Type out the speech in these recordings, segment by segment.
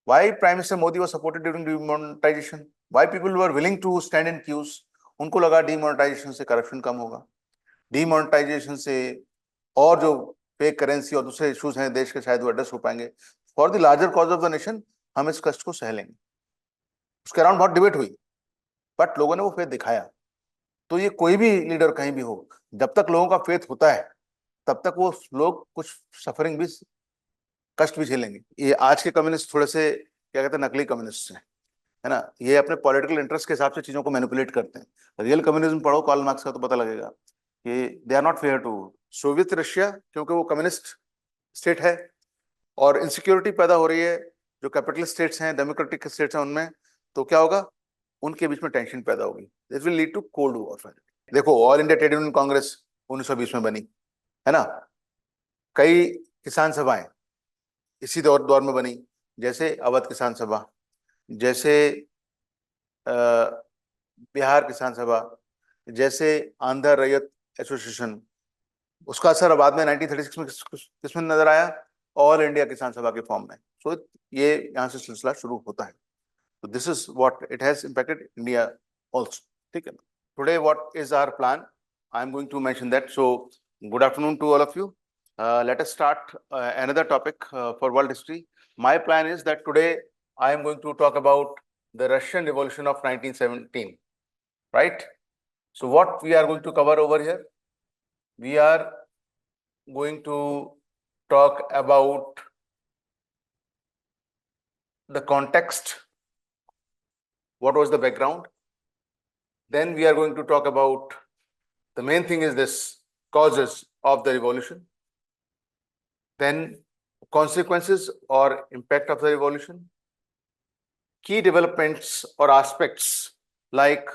Why Prime Minister Modi was supported during demonetization? Why people were willing to stand in queues? उनको लगा demonetization से corruption कम होगा, demonetization से और जो फेक करेंसी और दूसरे इश्यूज हैं देश के शायद वो एड्रेस हो पाएंगे. For the larger cause of the nation हम इस कष्ट को सह लेंगे. उसके अराउंड बहुत डिबेट हुई, बट लोगों ने वो फेथ दिखाया. तो ये कोई भी लीडर कहीं भी हो, जब तक लोगों का फेथ होता है तब तक वो लोग कुछ सफरिंग भी, कष्ट भी झेलेंगे. ये आज के कम्युनिस्ट थोड़े से क्या कहते हैं, नकली कम्युनिस्ट हैं, है ना. ये अपने पॉलिटिकल इंटरेस्ट के हिसाब से चीजों को मैनिपुलेट करते हैं. रियल कम्युनिज्म पढ़ो कार्ल मार्क्स का तो पता लगेगा कि they are not fair to. Soviet Russia क्योंकि वो कम्युनिस्ट स्टेट है और इनसिक्योरिटी पैदा हो रही है जो कैपिटल स्टेट्स हैं, डेमोक्रेटिक स्टेट्स हैं उनमें, तो क्या होगा, उनके बीच में टेंशन पैदा होगी. This will lead to cold war. देखो All India Trade Union Congress 1920 में बनी, है ना. कई किसान सभाएं इसी दौर में बनी, जैसे अवध किसान सभा, जैसे बिहार किसान सभा, जैसे आंध्र रैयत एसोसिएशन. उसका असर बाद में 1936 में किसमें नजर आया, ऑल इंडिया किसान सभा के फॉर्म में. सो ये यहाँ से सिलसिला शुरू होता है. तो this is what it has impacted India also. ठीक है. Today what is our plan, I am going to mention that. So good afternoon to all of you. Let us start another topic for world history. My plan is that today I am going to talk about the Russian Revolution of 1917, right? So what we are going to cover over here, we are going to talk about the context, what was the background. Then we are going to talk about, the main thing is this, causes of the revolution. Then consequences or impact of the revolution, key developments or aspects like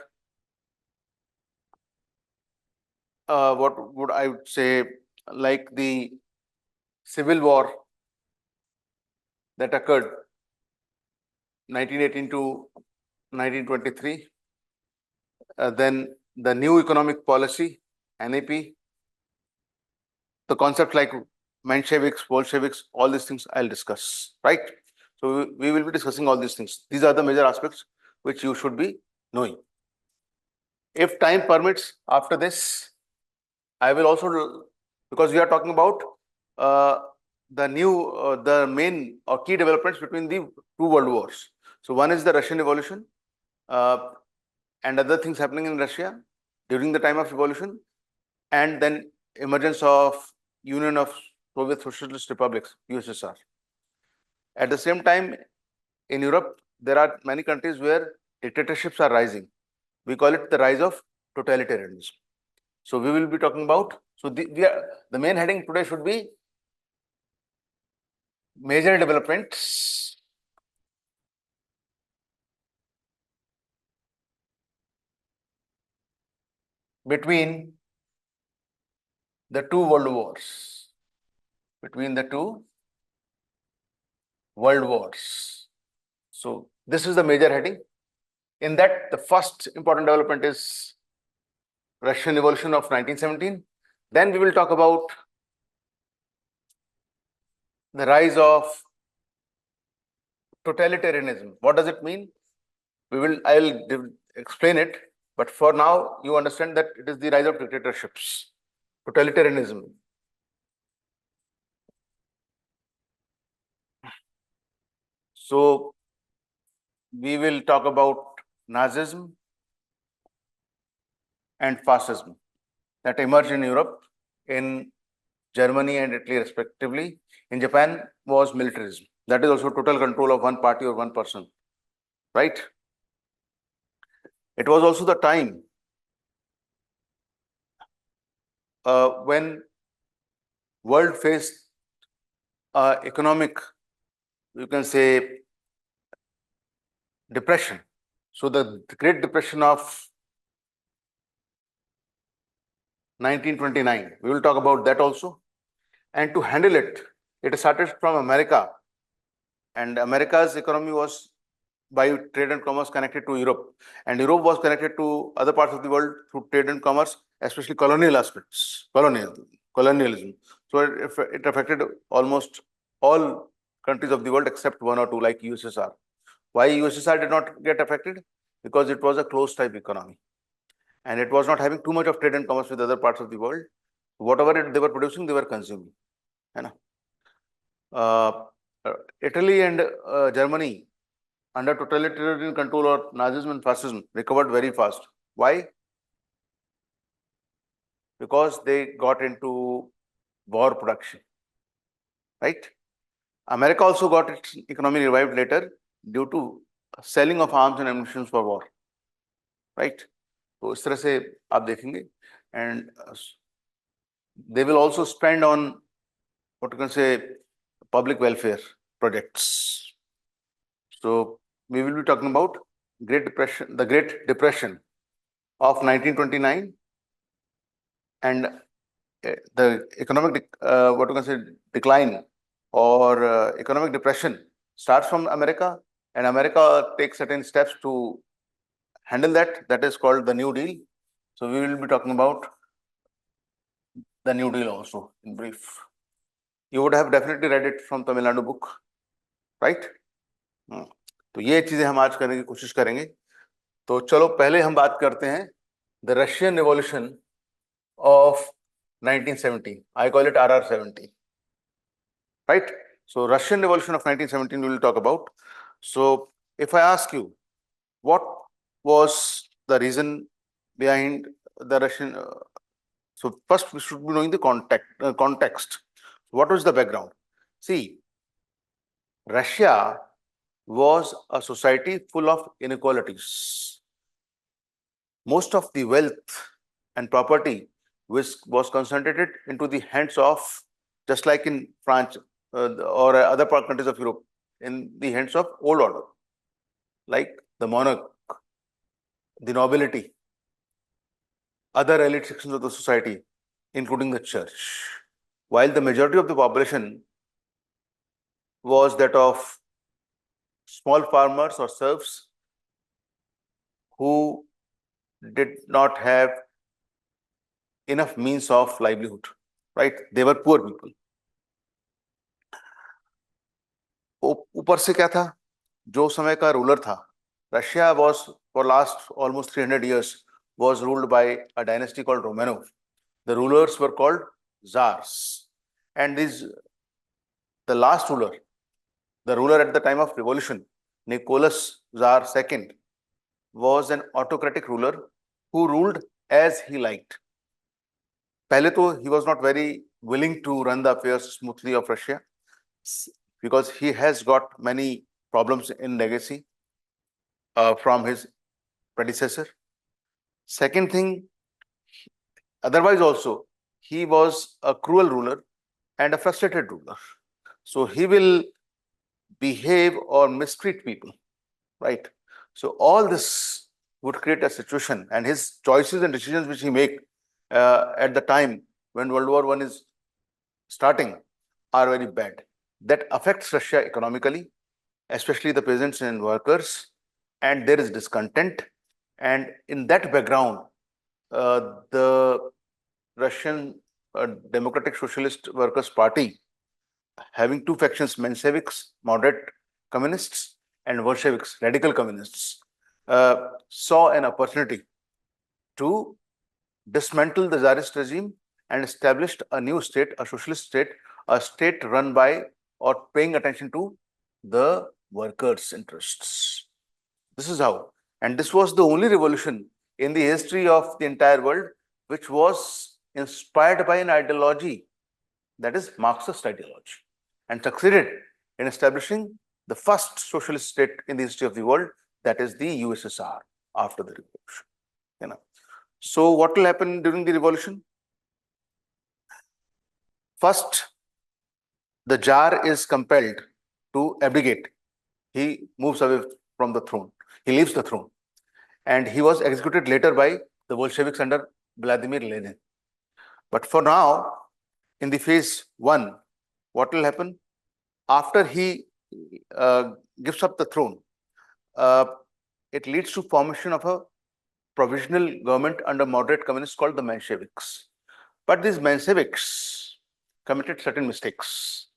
what would I would say, like the civil war that occurred 1918 to 1923, then the new economic policy, NEP, the concept like Mensheviks, Bolsheviks, all these things I'll discuss, right? So we will be discussing all these things. These are the major aspects which you should be knowing. If time permits, after this, I will also, because we are talking about the main or key developments between the two world wars. So one is the Russian Revolution and other things happening in Russia during the time of revolution, and then emergence of Union of Soviet Socialist Republics, USSR. At the same time, in Europe, there are many countries where dictatorships are rising. We call it the rise of totalitarianism. So we will be talking about, so the main heading today should be major developments between the two world wars. Between the two world wars. So this is the major heading. In that, the first important development is Russian Revolution of 1917. Then we will talk about the rise of totalitarianism. What does it mean? I will explain it, but for now you understand that it is the rise of dictatorships, totalitarianism. So we will talk about Nazism and fascism that emerged in Europe, in Germany and Italy respectively. In Japan was militarism. That is also total control of one party or one person, right? It was also the time when world faced economic, you can say, depression. So the Great Depression of 1929, we will talk about that also. And to handle it, it started from America, and America's economy was by trade and commerce connected to Europe, and Europe was connected to other parts of the world through trade and commerce, especially colonial aspects, colonialism. So it affected almost all countries of the world except one or two like USSR. Why USSR did not get affected? Because it was a closed type economy and it was not having too much of trade and commerce with other parts of the world. Whatever they were producing, they were consuming. Italy and Germany, under totalitarian control or Nazism and fascism, recovered very fast. Why? Because they got into war production, right? America also got its economy revived later due to selling of arms and ammunition for war, right? So इस तरह से आप देखेंगे, and they will also spend on what you can say public welfare projects. So we will be talking about Great Depression, the Great Depression of 1929, and the economic what you can say decline or economic depression starts from America, and America takes certain steps to handle that. That is called the New Deal. So we will be talking about the New Deal also in brief. You would have definitely read it from Tamil Nadu book, right? तो ये चीजें हम आज करने की कोशिश करेंगे. तो चलो पहले हम बात करते हैं the Russian Revolution of 1917. I call it RR70, right? So Russian Revolution of 1917 we will talk about. So if I ask you what was the reason behind the Russian, so first we should be knowing the context. What was the background? See, Russia was a society full of inequalities. Most of the wealth and property was concentrated into the hands of, just like in France or other countries of Europe, in the hands of old order, like the monarch, the nobility, other elite sections of the society, including the church, while the majority of the population was that of small farmers or serfs who did not have enough means of livelihood, right? They were poor people. ऊपर से क्या था, जो समय का ruler था, Russia was for last almost 300 years was ruled by a dynasty called Romanov. The rulers were called Czars, and the last ruler, the ruler at the time of revolution, Nicholas Czar II, was an autocratic ruler who ruled as he liked. पहले तो he was not very willing to run the affairs smoothly of Russia because he has got many problems in legacy from his predecessor. Second thing, otherwise also, he was a cruel ruler and a frustrated ruler. So he will behave or mistreat people, right? So all this would create a situation, and his choices and decisions which he make at the time when World War I is starting are very bad. That affects Russia economically, especially the peasants and workers, and there is discontent. And in that background, the Russian Democratic Socialist Workers' Party, having two factions, Mensheviks, moderate communists, and Bolsheviks, radical communists, saw an opportunity to dismantle the czarist regime and established a new state, a socialist state, a state run by or paying attention to the workers' interests. This is how. And this was the only revolution in the history of the entire world which was inspired by an ideology, that is Marxist ideology, and succeeded in establishing the first socialist state in the history of the world, that is the USSR after the revolution. So what will happen during the revolution? First, the Tsar is compelled to abdicate. He moves away from the throne. He leaves the throne. And he was executed later by the Bolsheviks under Vladimir Lenin. But for now, in the phase one, what will happen? After he gives up the throne, it leads to formation of a provisional government under moderate communists called the Mensheviks. But these Mensheviks committed certain mistakes.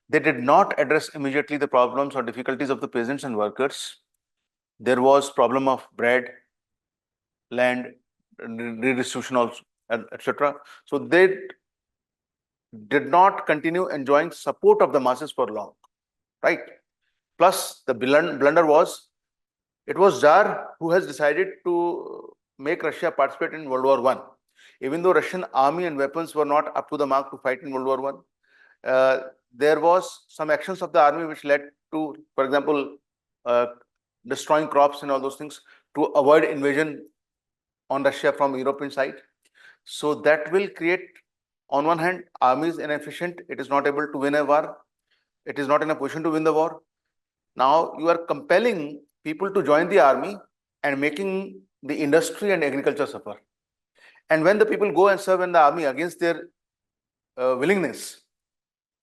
They did not address immediately the problems or difficulties of the peasants and workers. There was problem of bread, land, redistribution also, etc. So they did not continue enjoying support of the masses for long, right? Plus, the blunder was, it was Tsar who has decided to make Russia participate in World War I. Even though Russian army and weapons were not up to the mark to fight in World War I, there was some actions of the army which led to, for example, destroying crops and all those things to avoid invasion on Russia from European side. So that will create, on one hand, army is inefficient. It is not able to win a war. It is not in a position to win the war. Now you are compelling people to join the army and making the industry and agriculture suffer. And when the people go and serve in the army against their willingness,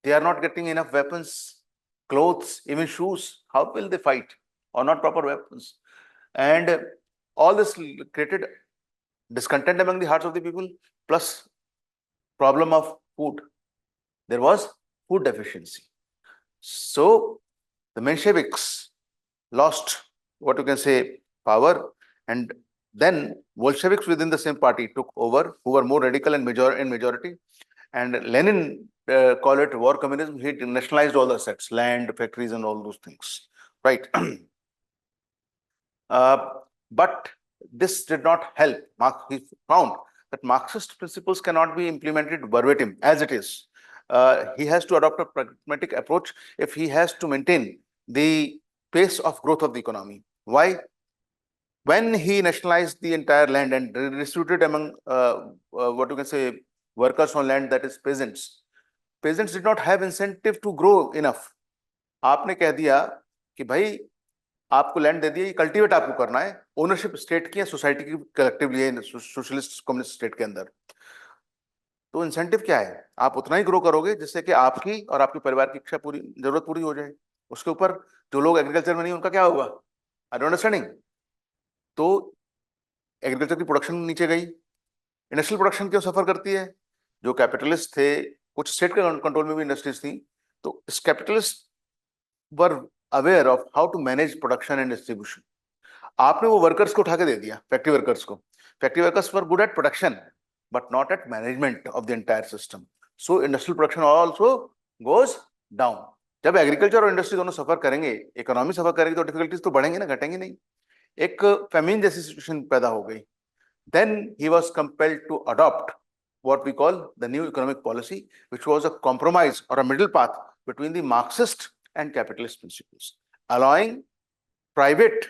they are not getting enough weapons, clothes, even shoes. How will they fight? Or not proper weapons? And all this created discontent among the hearts of the people, plus problem of food. There was food deficiency. So the Mensheviks lost, what you can say, power, and then Bolsheviks within the same party took over, who were more radical and in majority. And Lenin called it war communism. He nationalized all the assets, land, factories, and all those things, right? But this did not help. He found that Marxist principles cannot be implemented verbatim as it is. He has to adopt a pragmatic approach if he has to maintain the pace of growth of the economy. Why? When he nationalized the entire land and distributed among what you can say, workers on land, that is peasants did not have incentive to grow enough. आपने कह दिया कि भाई आपको land दे दिया, cultivate आपको करना है, ओनरशिप स्टेट की या सोसाइटी की कलेक्टिवली है, सोशलिस्ट कम्युनिस्ट स्टेट के अंदर, तो इंसेंटिव क्या है? आप उतना ही ग्रो करोगे जिससे कि आपकी और आपके परिवार की इच्छा पूरी, जरूरत पूरी हो जाए. उसके ऊपर जो लोग एग्रीकल्चर में नहीं, उनका क्या होगा? I don't understanding. तो एग्रीकल्चर की प्रोडक्शन नीचे गई. इंडस्ट्रियल प्रोडक्शन क्यों सफर करती है? जो कैपिटलिस्ट थे, कुछ स्टेट के कंट्रोल में भी इंडस्ट्रीज थी, तो इस capitalist were aware of how to manage production and distribution. आपने वो वर्कर्स को उठा के दे दिया, फैक्ट्री वर्कर्स को. Factory workers were good at production but not at management of the entire system. So industrial production also goes down. जब agriculture और इंडस्ट्री दोनों सफर करेंगे, इकोनॉमी सफर करेगी, तो डिफिकल्टीज तो बढ़ेंगे ना, घटेंगे नहीं. एक फेमिन जैसी सिचुएशन पैदा हो गई. Then he was compelled to adopt what we call the new economic policy, which was a compromise or a middle path between the Marxist and capitalist principles, allowing private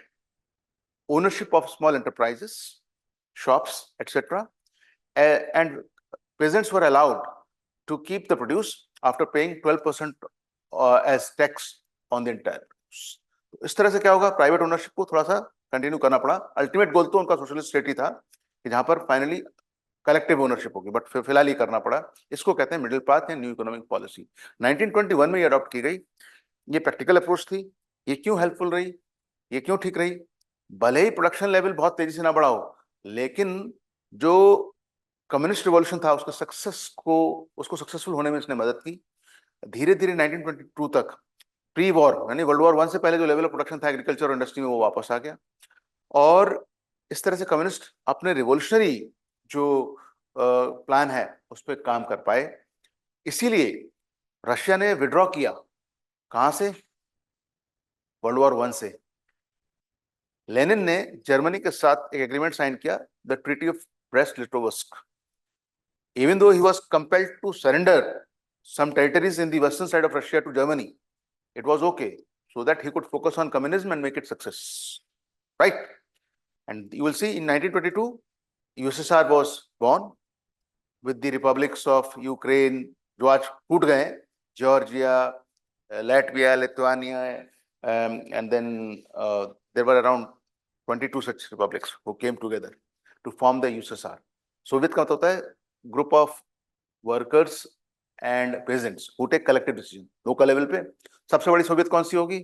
ownership of small enterprises, shops, etc. And peasants were allowed to keep the produce after paying 12% as tax on the entire produce. इस तरह से क्या होगा? Private ownership को थोड़ा सा continue करना पड़ा. अल्टीमेट गोल तो उनका सोशलिस्ट स्टेट ही था कि जहां पर फाइनली कलेक्टिव ओनरशिप होगी, बट फिलहाल ये करना पड़ा. इसको कहते हैं मिडिल पाथ या न्यू इकोनॉमिक पॉलिसी. 1921 में ये अडॉप्ट की गई. ये प्रैक्टिकल अप्रोच थी. ये क्यों हेल्पफुल रही? ये क्यों ठीक रही? भले ही प्रोडक्शन लेवल बहुत तेजी से ना बढ़ा हो, लेकिन जो कम्युनिस्ट रिवॉल्यूशन था उसको सक्सेसफुल होने में इसने मदद की. धीरे धीरे 1922 तक प्री वॉर यानी वर्ल्ड वॉर 1 से पहले जो लेवल ऑफ प्रोडक्शन था एग्रीकल्चर और इंडस्ट्री में, वो वापस आ गया. और इस तरह से कम्युनिस्ट अपने रिवॉल्यूशनरी जो प्लान है उस पर काम कर पाए. इसीलिए रशिया ने विड्रॉ किया. कहां से? वर्ल्ड वॉर 1 से. लेनिन ने जर्मनी के साथ एक एग्रीमेंट साइन किया, the treaty of Brest Litovsk. Even though ही was compelled to surrender some territories in the western side of Russia to Germany, it was okay, so that he could focus on communism and make it success, right? And you will see in 1922 USSR was born with the republics of Ukraine, जो आज फूट गए, Georgia, Latvia, Lithuania, and then there were around 22 such republics who came together to form the USSR. Soviet का मतलब होता है group of workers and peasants who take collective decision. Local level पे सबसे बड़ी सोवियत कौन सी होगी?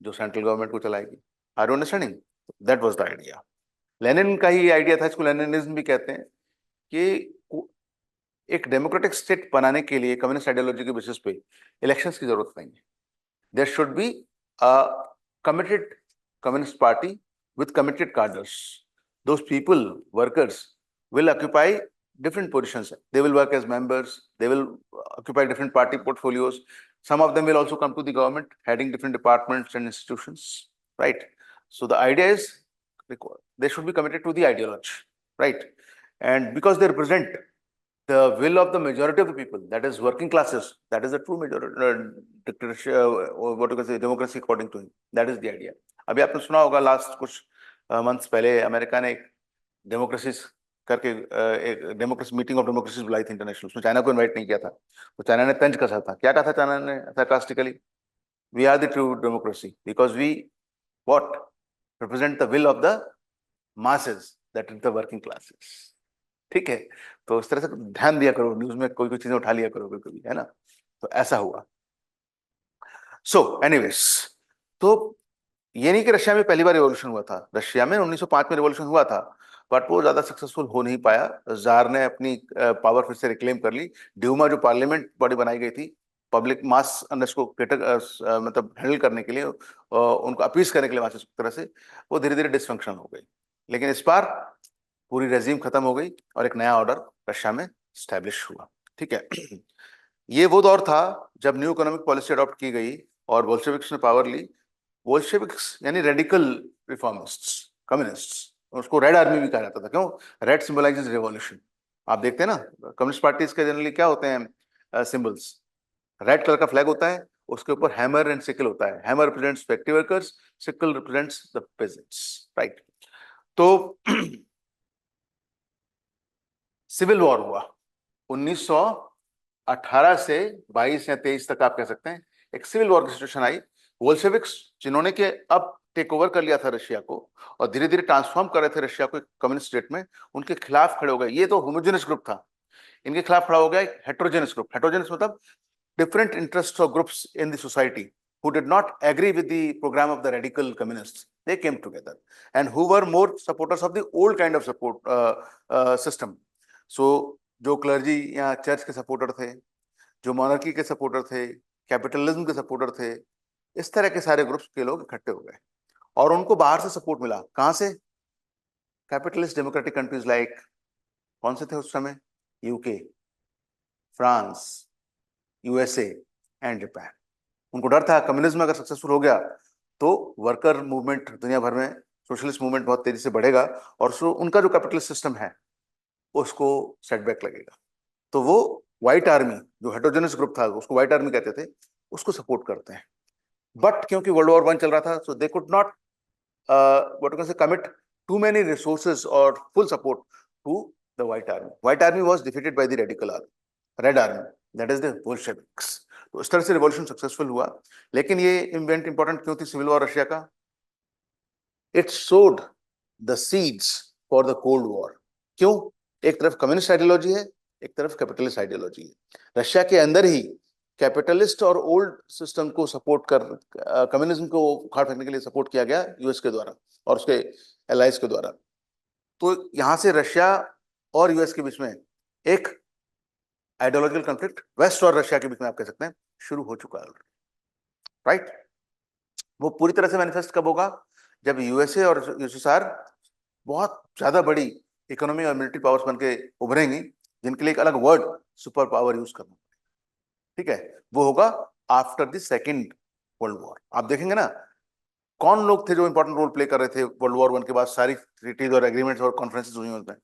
जो सेंट्रल गवर्नमेंट को चलाएगी. Are you understanding? That was the idea. Lenin का ही आइडिया था, इसको लेनिनिज्म भी कहते हैं, कि एक डेमोक्रेटिक स्टेट बनाने के लिए कम्युनिस्ट आइडियोलॉजी के बेसिस पे इलेक्शंस की जरूरत नहीं है. There should be a committed communist party with committed cadres. Those people, workers, will occupy different positions. They will work as members. They will occupy different party portfolios. Some of them will also come to the government, heading different departments and institutions. Right. So the idea is they should be committed to the ideology. Right. And because they represent the will of the majority of the people, that is working classes, that is the true majority dictatorship, or what you can say democracy according to him. That is the idea. अभी आपने सुना होगा last कुछ months पहले America ने एक democracy करके एक डेमोक्रेसी मीटिंग ऑफ डेमोक्रेसी बुलाई थी इंटरनेशनल. उसमें चाइना को इनवाइट नहीं किया था. तो चाइना ने तंज कसा था. क्या कहा था चाइना ने sarcastically? We are the true democracy because we what represent the will of the masses, that is the working classes. ठीक है. तो इस तरह से ध्यान दिया करो, न्यूज में कोई कोई चीजें उठा लिया करो कभी, है ना. तो ऐसा हुआ. सो एनीवेज, तो ये नहीं कि रशिया में पहली बार रिवॉल्यूशन हुआ था. रशिया में 1905 में रिवॉल्यूशन हुआ था, बट वो ज्यादा सक्सेसफुल हो नहीं पाया. जार ने अपनी पावर फिर से रिक्लेम कर ली. ड्यूमा जो पार्लियामेंट बॉडी बनाई गई थी पब्लिक मास अनरेस्ट को मतलब हैंडल करने के लिए, उनको अपीस करने के लिए मास तरह से, वो धीरे धीरे डिसफंक्शन हो गई. लेकिन इस बार पूरी रेजिम खत्म हो गई और एक नया ऑर्डर रशिया में स्टैब्लिश हुआ. ठीक है. ये वो दौर था जब न्यू इकोनॉमिक पॉलिसी अडॉप्ट की गई और बोल्शेविक्स ने पावर ली. बोल्शेविक्स यानी रेडिकल रिफॉर्मिस्ट्स, कम्युनिस्ट्स, उसको रेड आर्मी भी कहा जाता था. क्यों? Red symbolizes revolution. आप देखते हैं ना कम्युनिस्ट पार्टीज के जनरली क्या होते हैं सिंबल्स? रेड कलर का फ्लैग होता है, उसके ऊपर हैमर एंड सिकल होता है. Hammer represents factory workers, sickle represents the pageants. Right. तो सिविल वॉर हुआ 1918 से 22 या 23 तक, आप कह सकते हैं एक सिविल वॉर की सिचुएशन आई. बोल्शेविक्स जिन्होंने के अब टेक ओवर कर लिया था रशिया को और धीरे धीरे ट्रांसफॉर्म कर रहे थे रशिया को एक कम्युनिस्ट स्टेट में, उनके खिलाफ खड़े हो गए. ये तो होमोजेनस ग्रुप था, इनके खिलाफ खड़ा हो गया एक हेट्रोजेनस ग्रुप. हेट्रोजेनस मतलब different interests or groups in the society who did not agree with the program of the radical communists. They came together and who were more supporters of the old kind of support system. So जो clergy या church के supporter थे, जो monarchy के supporter थे, capitalism के supporter थे, इस तरह के सारे ग्रुप्स के लोग इकट्ठे हो गए और उनको बाहर से सपोर्ट मिला. कहां से? कैपिटलिस्ट डेमोक्रेटिक कंट्रीज लाइक, कौन से थे उस समय? UK, France, USA and Japan. उनको डर था कम्युनिज्म अगर सक्सेसफुल हो गया तो वर्कर मूवमेंट दुनिया भर में, सोशलिस्ट मूवमेंट बहुत तेजी से बढ़ेगा और उनका जो कैपिटलिस्ट सिस्टम है उसको सेटबैक लगेगा. तो वो व्हाइट आर्मी, जो हेट्रोजेनस ग्रुप था उसको व्हाइट आर्मी कहते थे, उसको सपोर्ट करते हैं. बट क्योंकि वर्ल्ड वॉर 1 चल रहा था, so they could not what you can say commit to many resources और full support to the white army. White army was defeated by the radical army, red army, that is the Bolsheviks. तो इस तरह से revolution successful हुआ. लेकिन ये event important क्यों थी सिविल वॉर रशिया का? इट सोड the seeds for the cold war. क्यों? एक तरफ कम्युनिस्ट आइडियोलॉजी है, एक तरफ कैपिटलिस्ट आइडियोलॉजी है. रशिया के अंदर ही कैपिटलिस्ट और ओल्ड सिस्टम को सपोर्ट कर, कम्युनिज्म को उखाड़ फेंकने के लिए सपोर्ट किया गया यूएस के द्वारा और उसके एलाइज के द्वारा. तो यहां से रशिया और यूएस के बीच में एक आइडियोलॉजिकल कॉन्फ्लिक्ट वेस्ट और रशिया के बीच में आप कह सकते हैं शुरू हो चुका है. राइट. वो पूरी तरह से मैनिफेस्ट कब होगा? जब यूएसए और यूएसएसआर बहुत ज्यादा बड़ी इकोनॉमी और मिलिट्री पावर्स बन के उभरेंगी, जिनके लिए एक अलग वर्ड सुपर पावर यूज करना. ठीक है. वो होगा after the second world war. आप देखेंगे ना कौन लोग थे जो इंपॉर्टेंट रोल प्ले कर रहे थे वर्ल्ड वॉर 1 के बाद. सारी ट्रीटीज और एग्रीमेंट्स और कॉन्फ्रेंसेस हुई उसमें.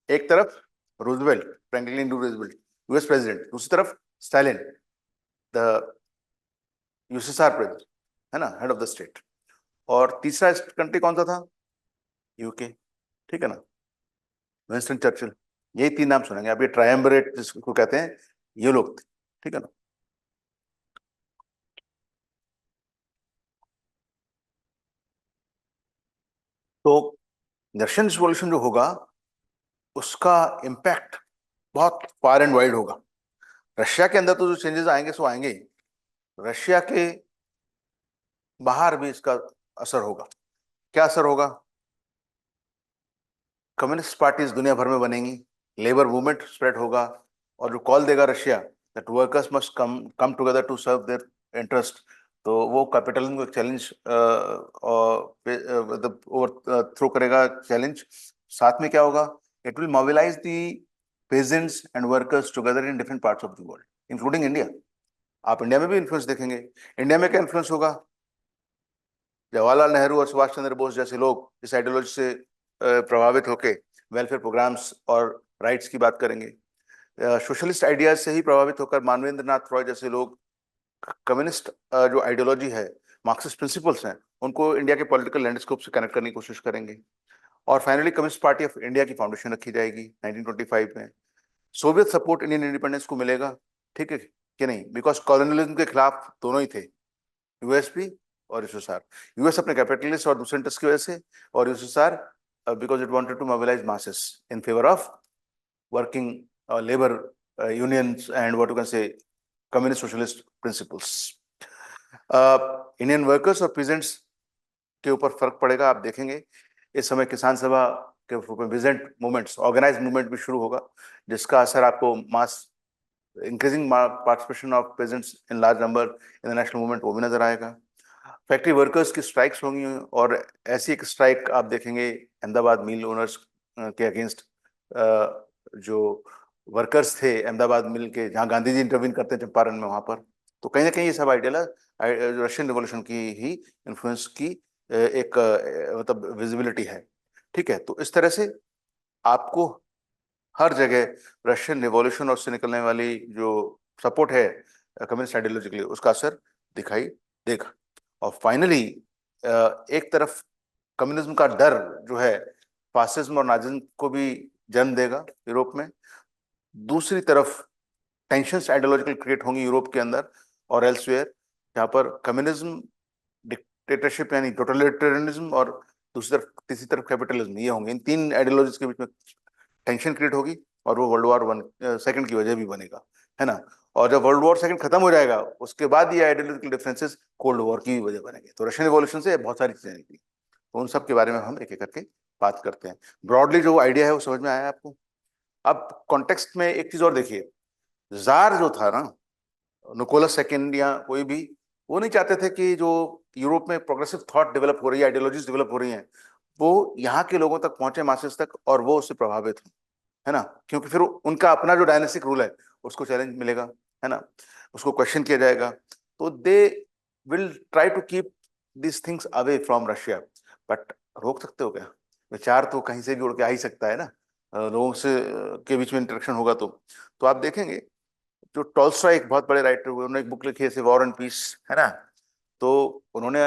एक तरफ Roosevelt, Franklin D Roosevelt, US president. दूसरी तरफ स्टालिन, द यूएसएसआर प्रेसिडेंट, है ना, हेड ऑफ द स्टेट. और तीसरा कंट्री कौन सा था? यूके. ठीक है ना, विंस्टन चर्चिल. यही 3 नाम सुनेंगे आप. ये ट्रायम्बरेट जिसको कहते हैं, ये लोग थे. ठीक है ना. तो रशियन रिवॉल्यूशन जो होगा उसका इम्पैक्ट बहुत फार एंड वाइड होगा. रशिया के अंदर तो जो चेंजेस आएंगे सो आएंगे, रशिया के बाहर भी इसका असर होगा. क्या असर होगा? कम्युनिस्ट पार्टीज दुनिया भर में बनेंगी. लेबर मूवमेंट स्प्रेड होगा, और जो कॉल देगा Russia that workers must come together to serve their interest, तो वो कैपिटलिज्म को चैलेंज मतलब ओवर थ्रो करेगा, चैलेंज। साथ में क्या होगा, it will mobilise the peasants and workers together in different parts of the world including India. आप इंडिया में भी इन्फ्लुएंस देखेंगे। इंडिया में क्या इन्फ्लुएंस होगा, जवाहरलाल नेहरू और सुभाष चंद्र बोस जैसे लोग इस आइडियोलॉजी से प्रभावित होके वेलफेयर प्रोग्राम्स और राइट्स की बात करेंगे। सोशलिस्ट आइडियाज से ही प्रभावित होकर मानवेंद्र नाथ रॉय जैसे लोग कम्युनिस्ट जो आइडियोलॉजी है, मार्क्सिस्ट प्रिंसिपल्स हैं, उनको इंडिया के पॉलिटिकल लैंडस्केप से कनेक्ट करने की कोशिश करेंगे। और finally communist party of India की फाउंडेशन रखी जाएगी 1925 में। सोवियत सपोर्ट इंडियन इंडिपेंडेंस को मिलेगा, ठीक है कि नहीं, बिकॉज कॉलोनियलिज्म के खिलाफ दोनों ही थे, यूएसपी और यूएसएसआर। यूएस अपने कैपिटलिस्ट और दूसरे इंटरेस्ट की वजह से, और USSR because it wanted to mobilise masses in favour of working labour unions and what you can say communist socialist principles. Indian workers और पीजेंट्स के ऊपर फर्क पड़ेगा। आप देखेंगे इस समय किसान सभा के पीजेंट मूवमेंट्स, ऑर्गेनाइज मूवमेंट भी शुरू होगा, जिसका असर आपको mass increasing participation of peasants in large number in the national movement, वो भी नजर आएगा। फैक्ट्री वर्कर्स की स्ट्राइक्स होंगी, और ऐसी एक स्ट्राइक आप देखेंगे अहमदाबाद मिल ओनर्स के अगेंस्ट, जो वर्कर्स थे अहमदाबाद मिल के, जहाँ गांधी जी इंटरवीन करते हैं चंपारण में, वहां पर। तो कहीं ना कहीं ये सब आइडिया रशियन रिवॉल्यूशन की ही इन्फ्लुएंस की एक मतलब विजिबिलिटी है, ठीक है। तो इस तरह से आपको हर जगह रशियन रिवॉल्यूशन और उससे निकलने वाली जो सपोर्ट है कम्युनिस्ट आइडियोलॉजी के लिए, उसका असर दिखाई देगा। और फाइनली एक तरफ कम्युनिज्म का डर जो है फासिज्म और नाजिज्म को भी जन्म देगा यूरोप में, दूसरी तरफ टेंशंस आइडियोलॉजिकल क्रिएट होंगी यूरोप के अंदर और एल्सवेयर, जहाँ पर कम्युनिज्म, डिक्टेटरशिप यानी टोटलिटेरियनिज्म, और दूसरी तरफ तीसरी तरफ कैपिटलिज्म, ये होंगे। इन तीन आइडियोलॉजीज के बीच में टेंशन क्रिएट होगी, और वो वर्ल्ड वॉर सेकंड की वजह भी बनेगा, है ना। और जब वर्ल्ड वॉर सेकंड खत्म हो जाएगा, उसके बाद ये आइडियोलॉजिकल डिफरेंसेस कोल्ड वॉर की भी वजह बनेंगे। तो रशियन रिवॉल्यूशन से बहुत सारी चीजें निकली, तो उन सब के बारे में हम एक एक करके बात करते हैं। ब्रॉडली जो आइडिया है वो समझ में आया आपको। अब कॉन्टेक्स्ट में एक चीज और देखिए, जार जो था ना, निकोलस सेकंड या कोई भी, वो नहीं चाहते थे कि जो यूरोप में प्रोग्रेसिव थॉट डेवलप हो रही है, आइडियोलॉजीज डेवलप हो रही हैं, वो यहाँ के लोगों तक पहुंचे, मासेस तक, और वो उससे प्रभावित हो, है ना। क्योंकि फिर उनका अपना जो डायनेस्टिक रूल है उसको चैलेंज मिलेगा, है ना, उसको क्वेश्चन किया जाएगा। तो they will try to keep this things away from Russia. But रोक सकते हो क्या, विचार तो कहीं से भी उड़ के आ ही सकता है ना, लोगों से के बीच में इंटरेक्शन होगा तो आप देखेंगे जो टॉल्स्टॉय एक बहुत बड़े राइटर हुए, उन्होंने एक बुक लिखी है वॉर एंड पीस, है ना। तो उन्होंने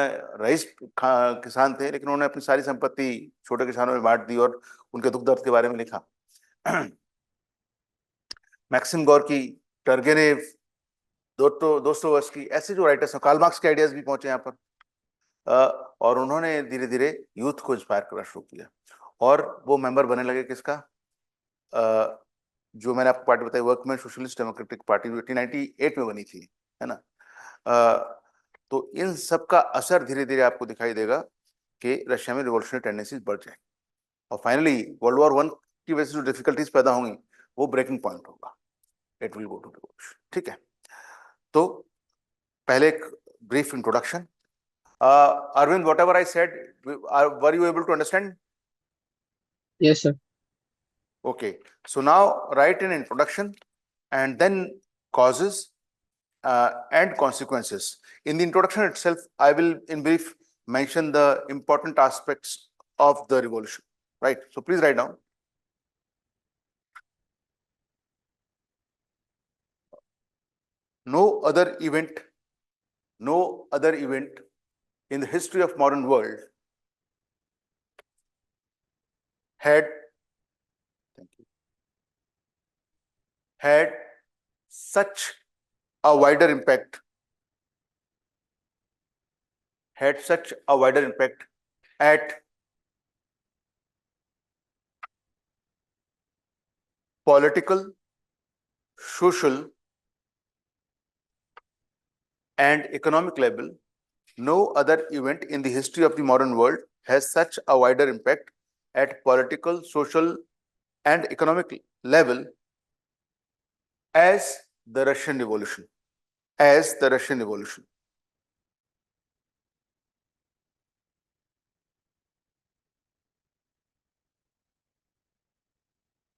रईस किसान थे, लेकिन उन्होंने अपनी सारी संपत्ति छोटे किसानों में बांट दी और उनके दुख दर्द के बारे में लिखा। मैक्सिम गोर्की, टर्गेनेव, दोस्तोयेव्स्की, ऐसे जो राइटर्स हैं, कार्ल मार्क्स के आइडियाज भी पहुंचे यहाँ पर। और उन्होंने धीरे धीरे यूथ को इंस्पायर करना शुरू किया, और वो मेंबर बने लगे किसका, जो मैंने आपको पार्टी बताई, वर्कमैन सोशलिस्ट डेमोक्रेटिक पार्टी, जो 1898 में बनी थी, है ना। तो इन सब का असर धीरे धीरे आपको दिखाई देगा कि रशिया में रिवॉल्यूशनरी टेंडेंसीज बढ़ जाएंगी, और फाइनली वर्ल्ड वॉर वन की वजह से जो डिफिकल्टीज पैदा होंगी, वो ब्रेकिंग पॉइंट होगा, it will go to revolution, ठीक है। तो पहले एक brief introduction. Arvind, whatever I said, were you able to understand? Yes, sir. Okay, so now write an introduction and then causes and consequences. In the introduction itself, I will in brief mention the important aspects of the revolution, right? So please write down. No other event in the history of modern world had such a wider impact at political, social, and economic level. No other event in the history of the modern world has such a wider impact at political, social, and economic level as the Russian Revolution. As the Russian Revolution.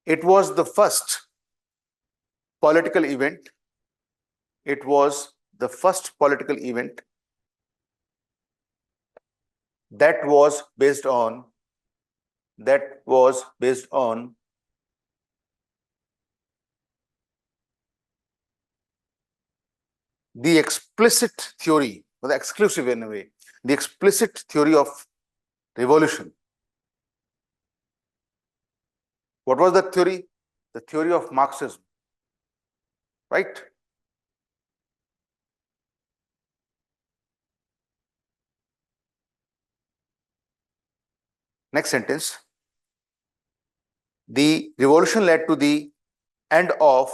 It was the first political event. It was the first political event that was based on the explicit theory, or the exclusive in a way, the explicit theory of revolution. What was that theory? The theory of Marxism, right? Next sentence. The revolution led to the end of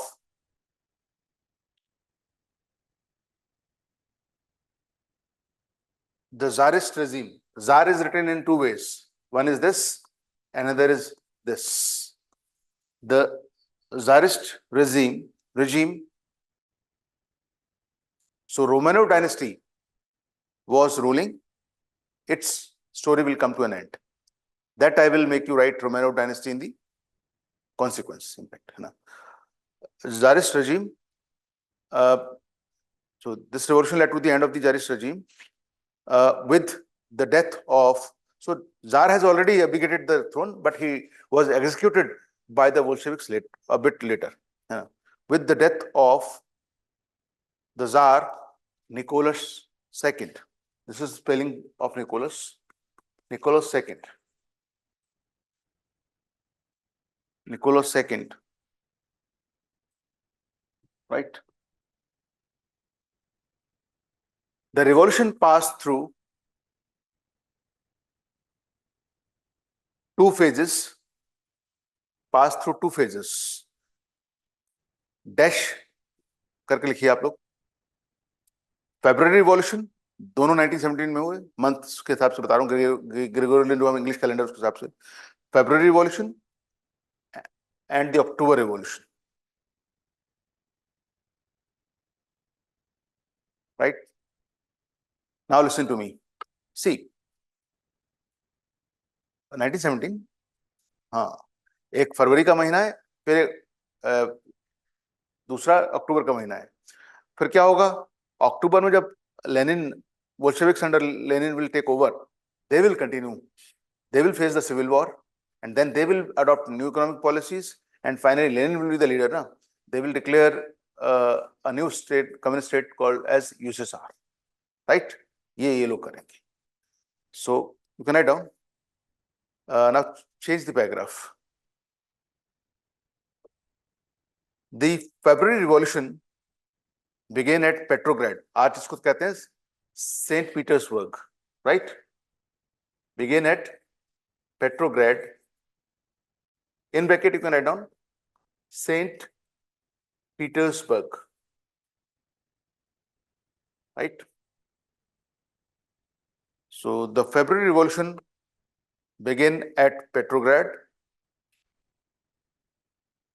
the czarist regime. Czar is written in two ways. One is this, another is this. The czarist regime. So Romanov dynasty was ruling. Its story will come to an end. That I will make you write Romanov dynasty in the consequence impact. Czarist regime. So this revolution led to the end of the czarist regime with the death of. So Tsar has already abdicated the throne, but he was executed by the Bolsheviks a bit later. With the death of the Tsar Nicholas II. This is spelling of Nicholas II. Nicholas II. Right? The revolution passed through two phases. Dash करके लिखिए आप लोग. February revolution दोनों 1917 में हुए. Month के हिसाब से बता रहा हूँ, ग्रेगोरियन जो हम इंग्लिश कैलेंडर उसके हिसाब से. February revolution and the October revolution. Right? Now listen to me. See 1917, हाँ, एक फरवरी का महीना है, फिर दूसरा अक्टूबर का महीना है. फिर क्या होगा? अक्टूबर में जब Lenin, Bolsheviks under Lenin will take over, they will continue, they will face the civil war, and then they will adopt new economic policies, and finally Lenin will be the leader. They will declare a new state, communist state called as USSR. Right? ये लोग करेंगे. So you can write down. Now change the paragraph. The February Revolution began at Petrograd. आज इसको कहते हैं Saint Petersburg. Right? Began at Petrograd. In bracket you can write down Saint Petersburg. Right? So the February Revolution began at Petrograd,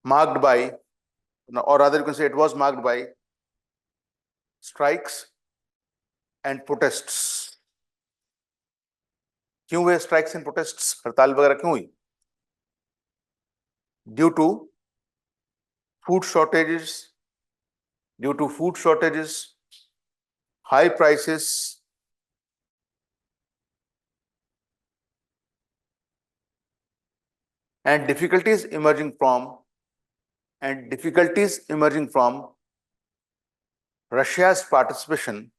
marked by, or rather you can say it was marked by strikes and protests. क्यों हुए strikes and protests? हड़ताल वगैरह क्यों हुई? Due to food shortages, high prices, and difficulties emerging from Russia's participation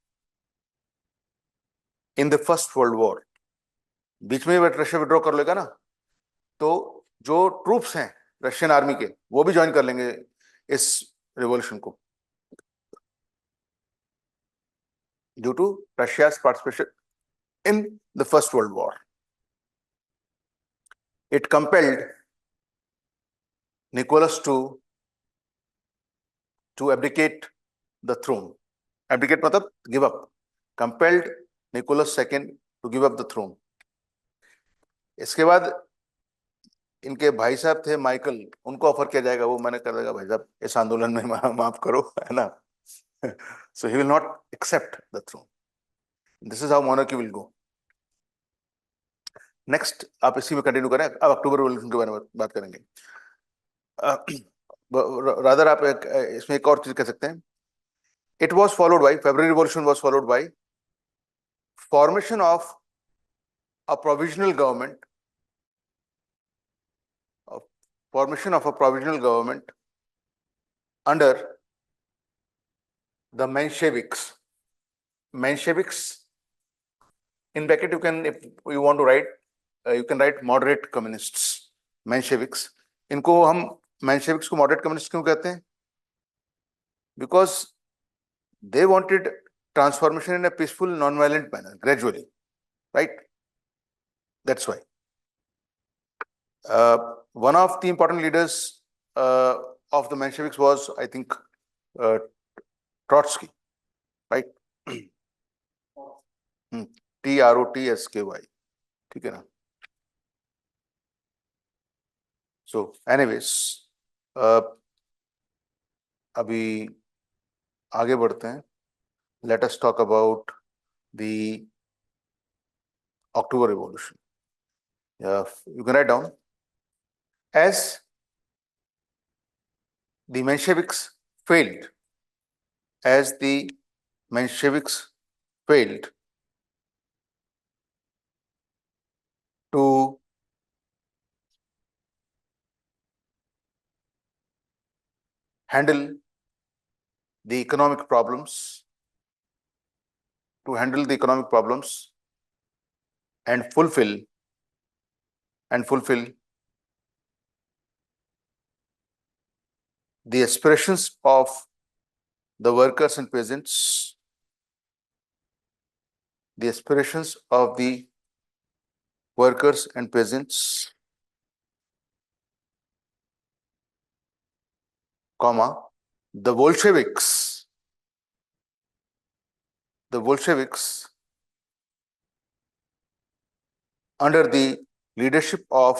in the First World War. बीच में Russia withdraw कर लेगा ना, तो जो ट्रूप्स हैं रशियन आर्मी के, वो भी ज्वाइन कर लेंगे इस रिवॉल्यूशन को. Due to Russia's participation in the First World War. It compelled Nicholas II to abdicate the throne. Abdicate मतलब give up. Compelled Nicholas II to give up the throne. इसके बाद इनके भाई साहब थे माइकल, उनको ऑफर किया जाएगा, वो मैंने कर देगा भाई साहब इस आंदोलन में माफ करो, है ना। So he will not accept the throne. This is how monarchy will go. Next आप इसी में कंटिन्यू करें, अब अक्टूबर रिवॉल्यूशन के बारे में बात करेंगे। रादर आप इसमें एक और चीज कह सकते हैं, it was followed by, February revolution was followed by formation of a provisional government, formation of a provisional government under the Mensheviks. Mensheviks, in bracket you can, if you want to write, you can write moderate communists. Mensheviks. इनको हम Mensheviks को moderate communists क्यों कहते हैं? Because they wanted transformation in a peaceful, non-violent manner, gradually, right? That's why. One of the important leaders of the Mensheviks was, I think, Trotsky, right? TROTSKY, ठीक है ना। So anyways, अभी आगे बढ़ते हैं। Let us talk about the October Revolution. You can write down, as the Mensheviks failed, as the Mensheviks failed to handle the economic problems, and fulfill the aspirations of the workers and peasants, the aspirations of the workers and peasants, comma, the Bolsheviks under the leadership of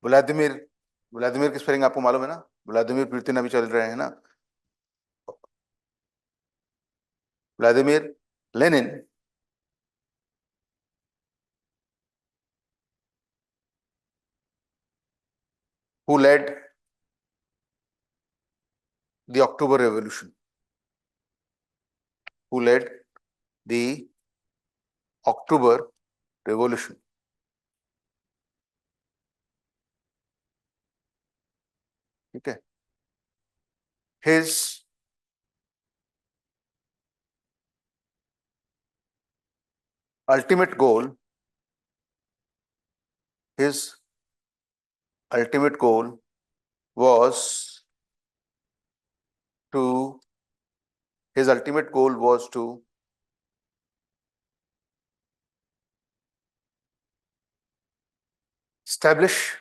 Vladimir की spelling आपको मालूम है ना, Vladimir Putin अभी चल रहे हैं ना, Vladimir Lenin, who led the October Revolution, ठीक है। His ultimate goal was to establish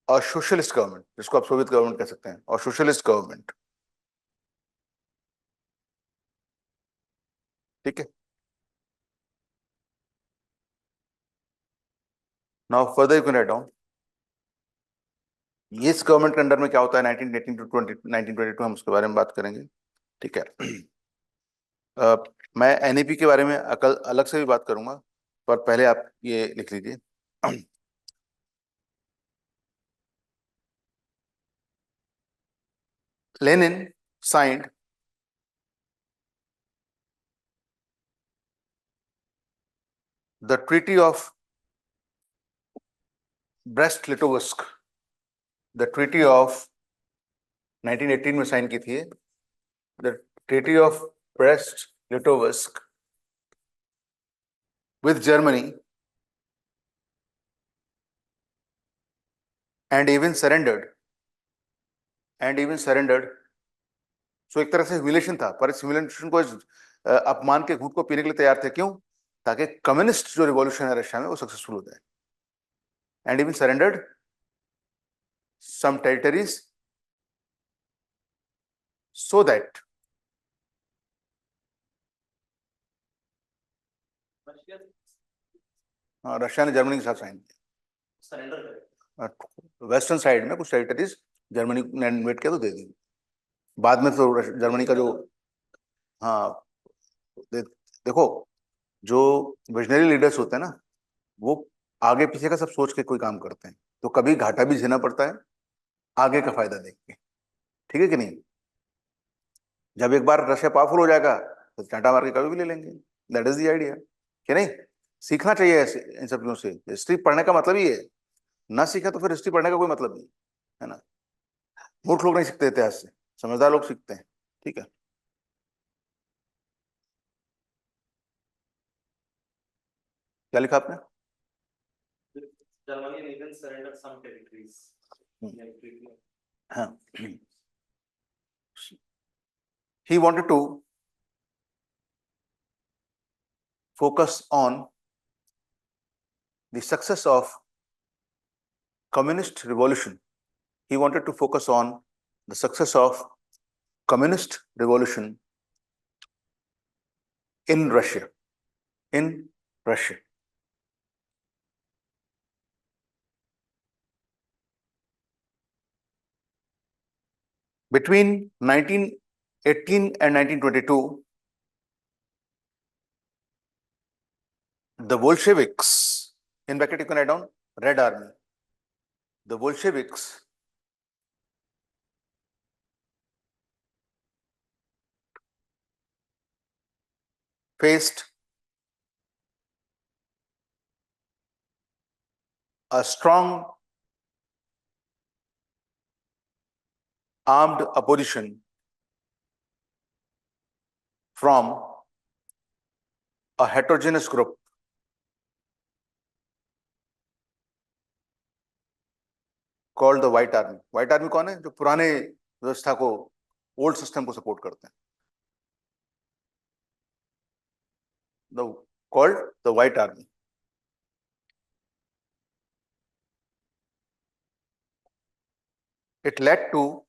a socialist government, जिसको आप सोवियत गवर्नमेंट कह सकते हैं, और socialist government, ठीक है। Now further you can write down, ये इस गवर्नमेंट के अंडर में क्या होता है 1918 टू 1922, हम उसके बारे में बात करेंगे, ठीक है। मैं एनईपी के बारे में अलग से भी बात करूंगा, पर पहले आप ये लिख लीजिए। Lenin signed the Treaty of Brest-Litovsk, the Treaty of 1918 में साइन की थी, the Treaty of Brest-Litovsk with Germany, and even surrendered. So एक तरह से ह्यूमिलेशन था, पर इस ह्यूमिलेशन को, अपमान के घूंट को पीने के लिए तैयार थे। क्यों? ताकि कम्युनिस्ट जो रिवॉल्यूशन है रशिया में वो सक्सेसफुल हो जाए। And even surrendered some territories so that Russia ने जर्मनी के साथ साइन किया। वेस्टर्न साइड में कुछ टेरिटरीज जर्मनी ने इन्वेट किया तो दे दी, बाद में तो जर्मनी का जो, हाँ देखो जो विजनरी लीडर्स होते हैं ना, वो आगे पीछे का सब सोच के कोई काम करते हैं, तो कभी घाटा भी झेलना पड़ता है आगे का फायदा देख के, ठीक है कि नहीं। जब एक बार रशिया पावरफुल हो जाएगा तो चांटा मार के कभी भी ले लेंगे, दैट इज द आइडिया, कि नहीं। सीखना चाहिए इन सब चीजों से, हिस्ट्री पढ़ने का मतलब ही है, ना सीखा तो फिर हिस्ट्री पढ़ने का कोई मतलब नहीं है ना। मूर्ख लोग नहीं सीखते इतिहास से, समझदार लोग सीखते हैं, ठीक है। क्या लिखा आपने? हाँ, he wanted to focus on the success of communist revolution. He wanted to focus on the success of communist revolution in Russia. In Russia. Between 1918 and 1922, the Bolsheviks, in bracket you can write down Red Army, the Bolsheviks faced a strong armed opposition from a heterogeneous group called the White Army. White Army कौन है? जो पुराने व्यवस्था को, old system को support करते हैं, called the White Army. It led to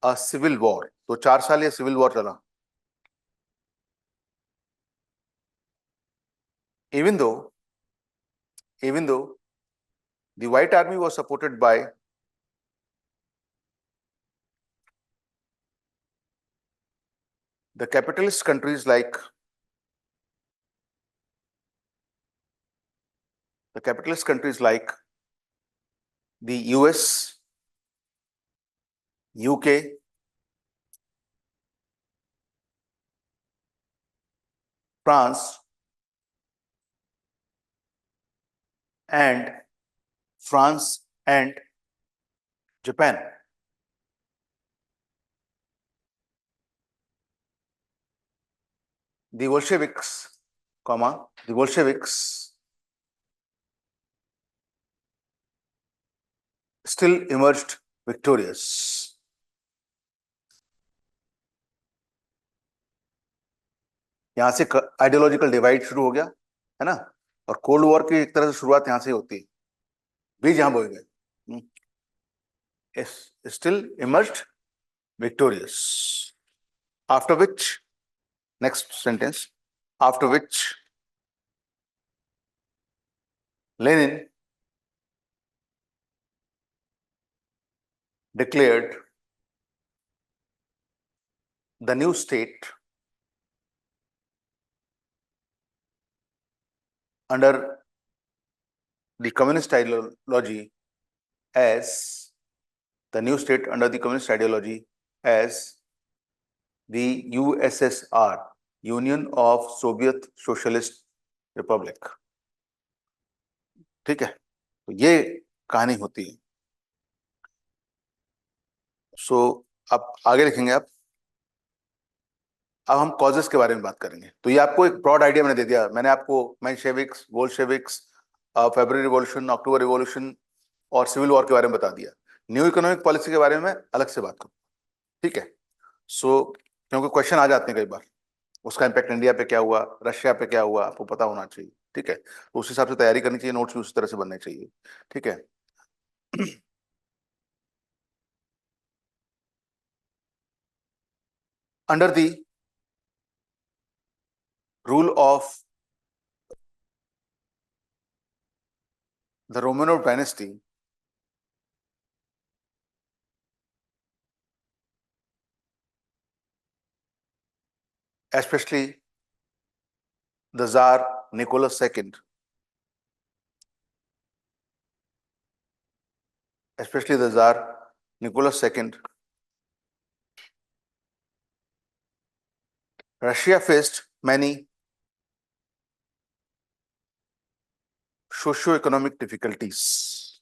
a civil war. तो 4 साल ये सिविल वॉर चला. Even though the White Army was supported by the capitalist countries like the US, UK, France, and Japan. The Bolsheviks still emerged victorious. यहां से ideological divide शुरू हो गया है ना, और कोल्ड वॉर की एक तरह से शुरुआत यहां से होती है, बीज यहां बोए गए. Still emerged victorious. After which, next sentence, after which Lenin declared the new state under the communist ideology as the USSR, Union of Soviet Socialist Republic. ठीक है, तो ये कहानी होती है. सो अब आगे लिखेंगे आप. अब हम कॉजेस के बारे में बात करेंगे. तो ये आपको एक ब्रॉड आइडिया मैंने दे दिया. मैंने आपको मेंशेविक्स, बोल्शेविक्स, फेब्रुअरी रिवॉल्यूशन, अक्टूबर रिवॉल्यूशन और सिविल वॉर के बारे में बता दिया. न्यू इकोनॉमिक पॉलिसी के बारे में अलग से बात करूँ, ठीक है. सो क्योंकि क्वेश्चन आ जाते हैं कई बार, उसका इम्पैक्ट इंडिया पे क्या हुआ, रशिया पे क्या हुआ, आपको पता होना चाहिए, ठीक है. तो उस हिसाब से तैयारी करनी चाहिए, नोट्स भी उस तरह से बनने चाहिए, ठीक है. Under the rule of the Romanov dynasty especially the Czar Nicholas II, especially the Tsar Nicholas II, Russia faced many socio-economic difficulties.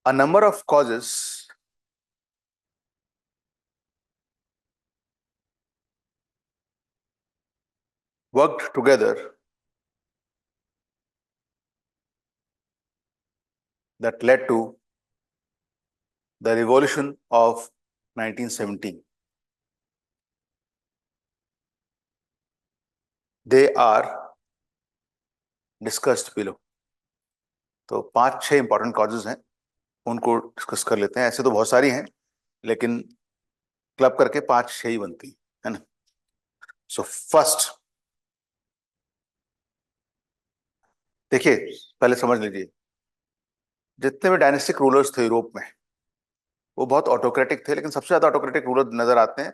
A number of causes worked together that led to the revolution of 1917. They are discussed below. तो 5-6 important causes हैं, उनको discuss कर लेते हैं। ऐसे तो बहुत सारी हैं, लेकिन क्लब करके 5-6 ही बनती है ना। सो फर्स्ट, देखिए पहले समझ लीजिए, जितने भी डायनेस्टिक रूलर्स थे यूरोप में, वो बहुत ऑटोक्रेटिक थे, लेकिन सबसे ज्यादा ऑटोक्रेटिक रूलर नजर आते हैं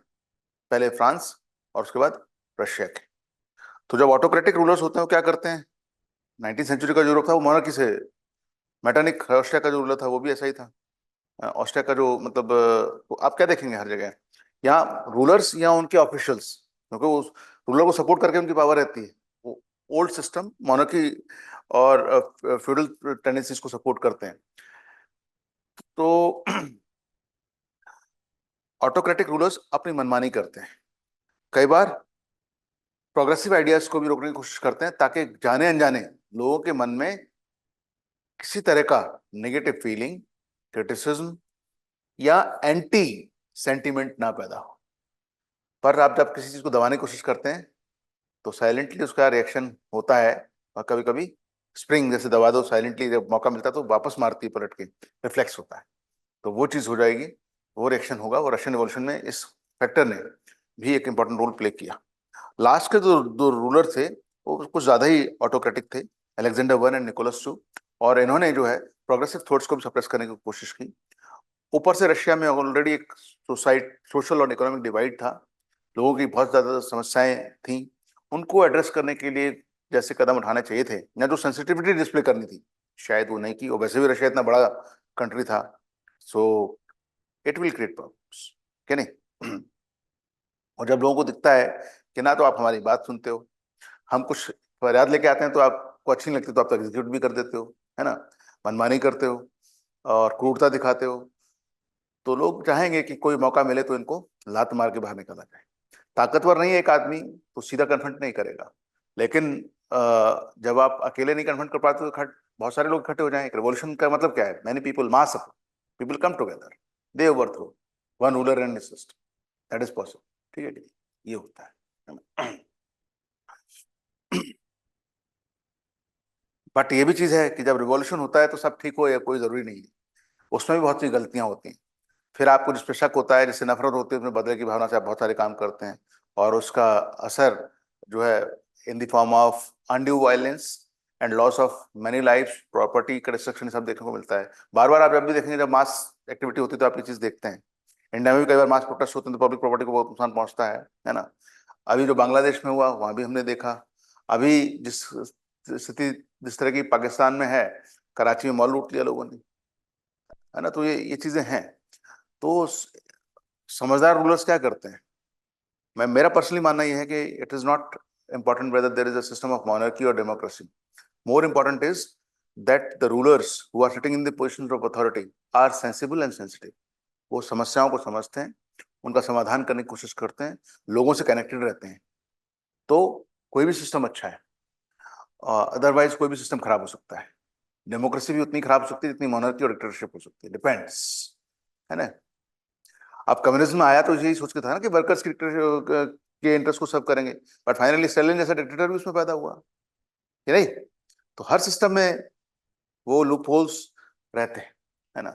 पहले फ्रांस और उसके बाद रशिया के। तो जब ऑटोक्रेटिक रूलर्स होते हैं वो क्या करते हैं, 19वीं सेंचुरी का जो यूरोप था वो मोनार्की से, मेटरनिक ऑस्ट्रिया का जो रूलर था वो भी ऐसा ही था। ऑस्ट्रिया का जो मतलब आप क्या देखेंगे हर जगह, यहाँ रूलर्स या उनके ऑफिशियल्स, क्योंकि वो रूलर को सपोर्ट करके उनकी पावर रहती है, वो ओल्ड सिस्टम मोनार्की और फ्यूडल टेंडेंसीज को सपोर्ट करते हैं। तो ऑटोक्रेटिक रूलर्स अपनी मनमानी करते हैं, कई बार प्रोग्रेसिव आइडियाज को भी रोकने की कोशिश करते हैं, ताकि जाने अनजाने लोगों के मन में किसी तरह का नेगेटिव फीलिंग, क्रिटिसिज्म या एंटी सेंटिमेंट ना पैदा हो। पर आप जब किसी चीज को दबाने की कोशिश करते हैं तो साइलेंटली उसका रिएक्शन होता है, और कभी कभी स्प्रिंग जैसे दबा दो साइलेंटली, जब मौका मिलता है तो वापस मारती है पलट के, रिफ्लेक्स होता है, तो वो चीज हो जाएगी, वो रिएक्शन होगा। वो रशियन रिवॉल्यूशन में इस फैक्टर ने भी एक इंपॉर्टेंट रोल प्ले किया। लास्ट के जो दो रूलर थे वो कुछ ज्यादा ही ऑटोक्रेटिक थे, Alexander one and Nicholas two, और इन्होंने जो है प्रोग्रेसिव थॉट्स को भी सप्रेस करने की कोशिश की। ऊपर से रशिया में ऑलरेडी एक सोशल और इकोनॉमिक डिवाइड था, लोगों की बहुत ज्यादा समस्याएं थी, उनको एड्रेस करने के लिए जैसे कदम उठाने चाहिए थे या जो सेंसिटिविटी डिस्प्ले करनी थी, शायद वो नहीं की। और वैसे भी रशिया इतना बड़ा कंट्री था, so it will create problems, क्या नहीं। और जब लोगों को दिखता है कि ना तो आप हमारी बात सुनते हो, हम कुछ फरियाद लेके आते हैं तो आपको अच्छी नहीं लगती तो आप तो एग्जीक्यूट भी कर देते हो, है ना, मनमानी करते हो और क्रूरता दिखाते हो, तो लोग चाहेंगे कि कोई मौका मिले तो इनको लात मार के बाहर निकाला जाए। ताकतवर नहीं है एक आदमी तो सीधा कन्फ्रंट नहीं करेगा, लेकिन जब आप अकेले नहीं कन्फ्रंट कर पाते तो बहुत सारे लोग इकट्ठे हो जाएं। रेवोल्यूशन का मतलब क्या है, many people, mass of people come together, they overthrow one ruler and his system, that is possible. ठीक है, ठीक है, ये होता है। बट ये भी चीज है कि जब रिवॉल्यूशन होता है तो सब ठीक हो, या कोई जरूरी नहीं है, उसमें भी बहुत सी गलतियां होती हैं। फिर आपको जिस पे शक होता है, जिससे नफरत होती है, उसमें बदले की भावना से आप बहुत सारे काम करते हैं, और उसका असर जो है in the form of undue violence and loss of many lifes, property का डिस्ट्रक्शन, सब देखने को मिलता है। बार बार आप जब भी देखेंगे, जब मास एक्टिविटी होती है तो आप ये चीज देखते हैं। इंडिया में भी कई बार मास प्रोटेस्ट होते हैं तो पब्लिक प्रॉपर्टी को बहुत नुकसान पहुंचता है ना। अभी जो बांग्लादेश में हुआ वहां भी हमने देखा। अभी जिस स्थिति जिस तरह की पाकिस्तान में है, कराची में मॉल लूट लिया लोगों ने, है ना। तो ये चीजें हैं। तो समझदार रूलर्स क्या करते हैं, मैं मेरा पर्सनली मानना यह है कि it is not important whether there is a system of monarchy or democracy. More important is that the rulers who are sitting in the positions of authority are sensible and sensitive. वो समस्याओं को समझते हैं, उनका समाधान करने की कोशिश करते हैं, लोगों से कनेक्टेड रहते हैं, तो कोई भी सिस्टम अच्छा है। अदरवाइज कोई भी सिस्टम खराब हो सकता है। डेमोक्रेसी भी उतनी खराब हो सकती है जितनी मोनार्की और डिक्टेटरशिप हो सकती है, डिपेंड्स, है ना। अब कम्युनिज्म आया तो यही सोच के था ना कि वर्कर्स के इंटरेस्ट को सर्व करेंगे, बट फाइनली स्टालिन जैसा डिक्टेटर भी उसमें पैदा हुआ, ये नहीं। तो हर सिस्टम में वो लूप होल्स रहते हैं, है ना।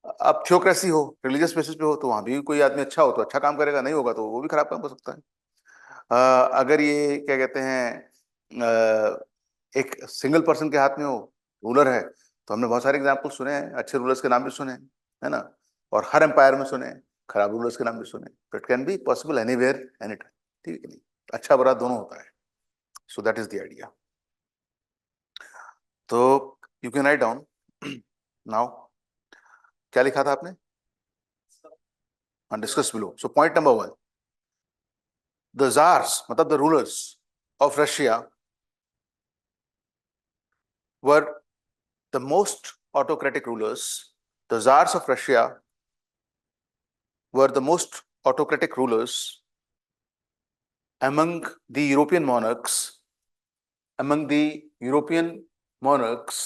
अब थियोक्रेसी हो, रिलीजियस बेसिस पे हो, तो वहां भी कोई आदमी अच्छा हो तो अच्छा काम करेगा, नहीं होगा तो वो भी खराब काम कर सकता है। अगर ये क्या कहते हैं एक सिंगल पर्सन के हाथ में हो, रूलर है, तो हमने बहुत सारे एग्जाम्पल सुने हैं, अच्छे रूलर्स के नाम भी सुने हैं, है ना, और हर एम्पायर में सुने हैं, खराब रूलर्स के नाम भी सुने, तो it can be possible anywhere any time, ठीक है नहीं, अच्छा बुरा दोनों होता है। So that is the idea. तो you can write down now, क्या लिखा था आपने? Discuss below. So point number 1, the tsars मतलब the rulers of Russia were the most autocratic rulers. The czars of Russia were the most autocratic rulers among the European monarchs, among the European monarchs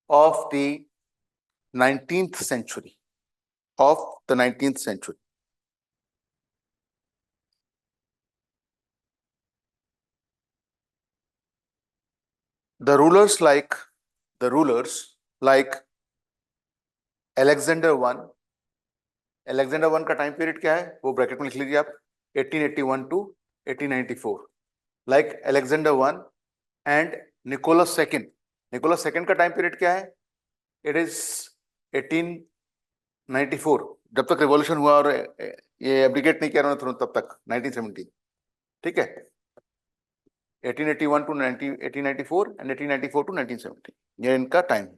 of the 19th century, of the 19th century. The rulers like Alexander I, Alexander I का time period क्या है वो bracket में लिख लीजिए आप, 1881 to 1894, like Alexander I and Nicholas II. Nicholas second का time period क्या है? इट इज 1894, जब तक रिवॉल्यूशन हुआ और ये एब्डिकेट नहीं किया उन्होंने तब तक 1917, ठीक है, 1881 टू 1894 एंड 1894 टू 1917, ये इनका टाइम है।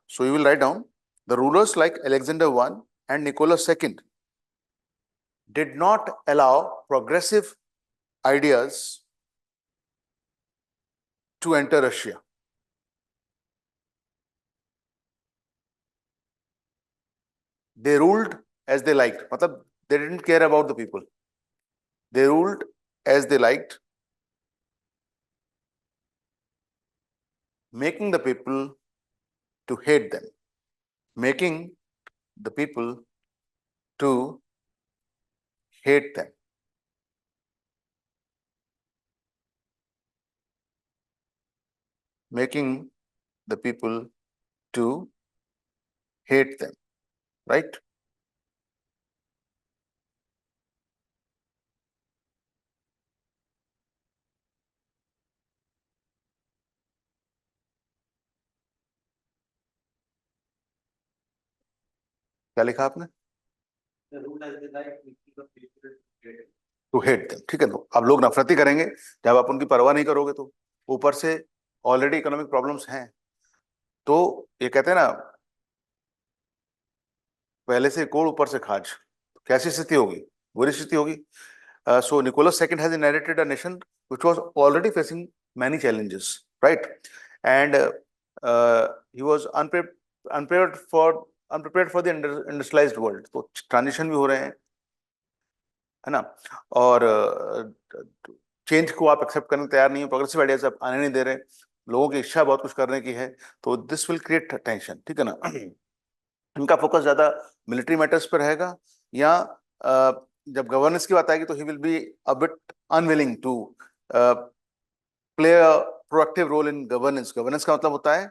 So you will write down the rulers like Alexander one and Nicholas second did not allow progressive ideas to enter Russia. They ruled as they liked, मतलब they didn't care about the people. They ruled as they liked, making the people to hate them, making the people to hate them, making the people to hate them, right? क्या लिखा आपने? To hate them, ठीक है, तो अब लोग नफरत ही करेंगे जब आप उनकी परवाह नहीं करोगे तो। ऊपर से ऑलरेडी इकोनॉमिक प्रॉब्लम्स हैं, तो ये कहते हैं ना, पहले से कोड़ ऊपर से खाज, कैसी स्थिति होगी? बुरी स्थिति होगी। So Nicholas second has inherited a nation which was already facing many challenges, right, and he was unprepared for the industrialised world, तो ट्रांजिशन भी हो रहे हैं, है ना, और चेंज को आप एक्सेप्ट करने तैयार नहीं हो, प्रोग्रेसिव आइडियाज आप आने नहीं दे रहे, लोगों की इच्छा बहुत कुछ करने की है, तो दिस विल क्रिएट टेंशन, ठीक है ना। इनका फोकस ज्यादा मिलिट्री मैटर्स पर रहेगा, या जब गवर्नेंस की बात आएगी तो he will be a bit unwilling to play a proactive role in governance. Governance का मतलब होता है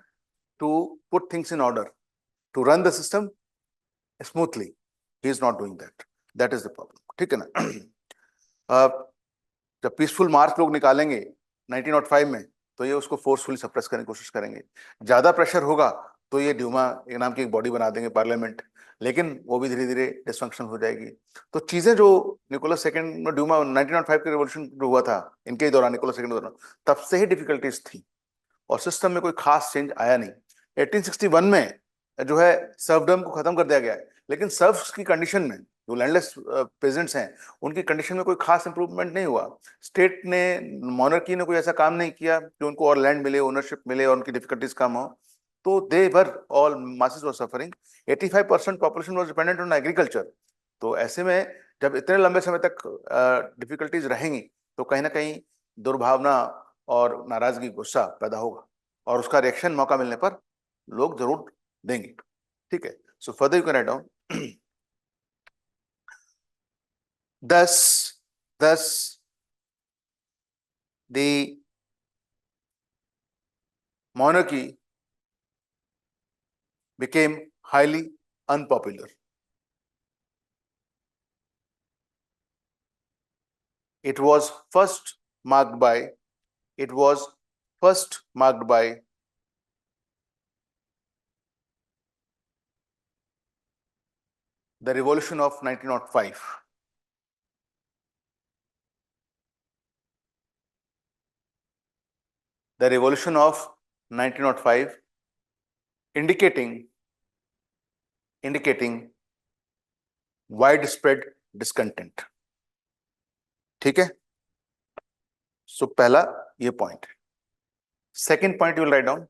to put things in order, to run the system smoothly, he is not doing that, that is the problem, ठीक है ना। जब peaceful मार्च लोग निकालेंगे 1905 में, तो ये उसको फोर्सफुली सप्रेस करने की कोशिश करेंगे, ज्यादा प्रेशर होगा तो ये ड्यूमा एक नाम की एक बॉडी बना देंगे, पार्लियामेंट, लेकिन वो भी धीरे धीरे डिस्फंक्शन हो जाएगी। तो चीजें जो निकोलस सेकंड में ड्यूमा 1905 के रिवॉल्यूशन जो हुआ था इनके ही दौरान, निकोलस सेकंड के दौरान, तब से ही डिफिकल्टीज थी और सिस्टम में कोई खास चेंज आया नहीं। 1861 में जो है सर्वडम को खत्म कर दिया गया है, लेकिन सर्व्स की कंडीशन में जो लैंडलेस पेजेंट्स हैं उनकी कंडीशन में कोई खास इंप्रूवमेंट नहीं हुआ। स्टेट ने, मोनार्की ने कोई ऐसा काम नहीं किया कि उनको और लैंड मिले, ओनरशिप मिले और उनकी डिफिकल्टीज कम हो, तो they were all masses were suffering. 85% population was dependent on agriculture. तो ऐसे में जब इतने लंबे समय तक डिफिकल्टीज रहेंगी तो कहीं ना कहीं दुर्भावना और नाराजगी, गुस्सा पैदा होगा, और उसका रिएक्शन मौका मिलने पर लोग जरूर देंगे, ठीक है। So further you can write down, thus thus the monarchy became highly unpopular. It was first marked by the revolution of 1905. The revolution of 1905, indicating widespread discontent. ठीक है? So पहला ये point. Second point you will write down.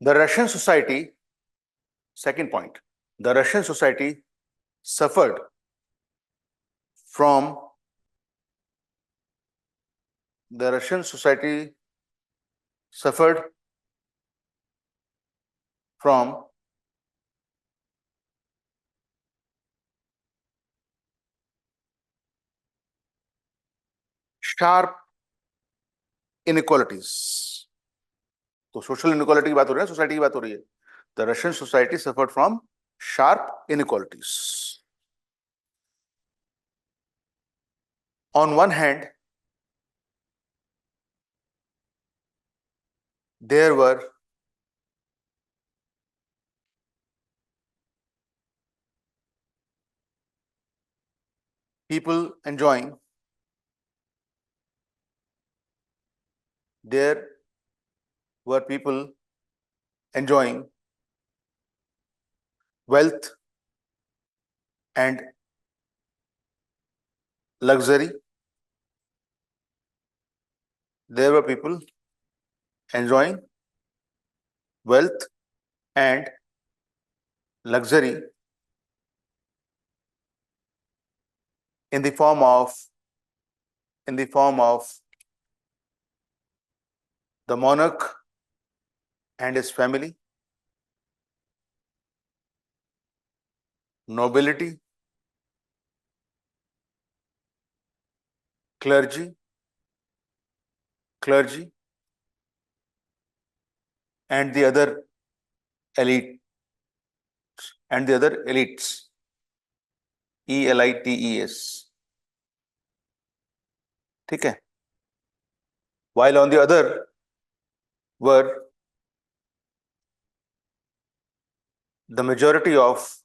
The Russian society, second point, the Russian society suffered from sharp inequalities. तो social inequality की बात हो रही है, सोसाइटी की बात हो रही है. The Russian society suffered from sharp inequalities. On one hand, there were people enjoying wealth and luxury. There were people enjoying wealth and luxury in the form of the monarch and his family, nobility, clergy, and the other elites, elites. ठीक है? While on the other were the majority of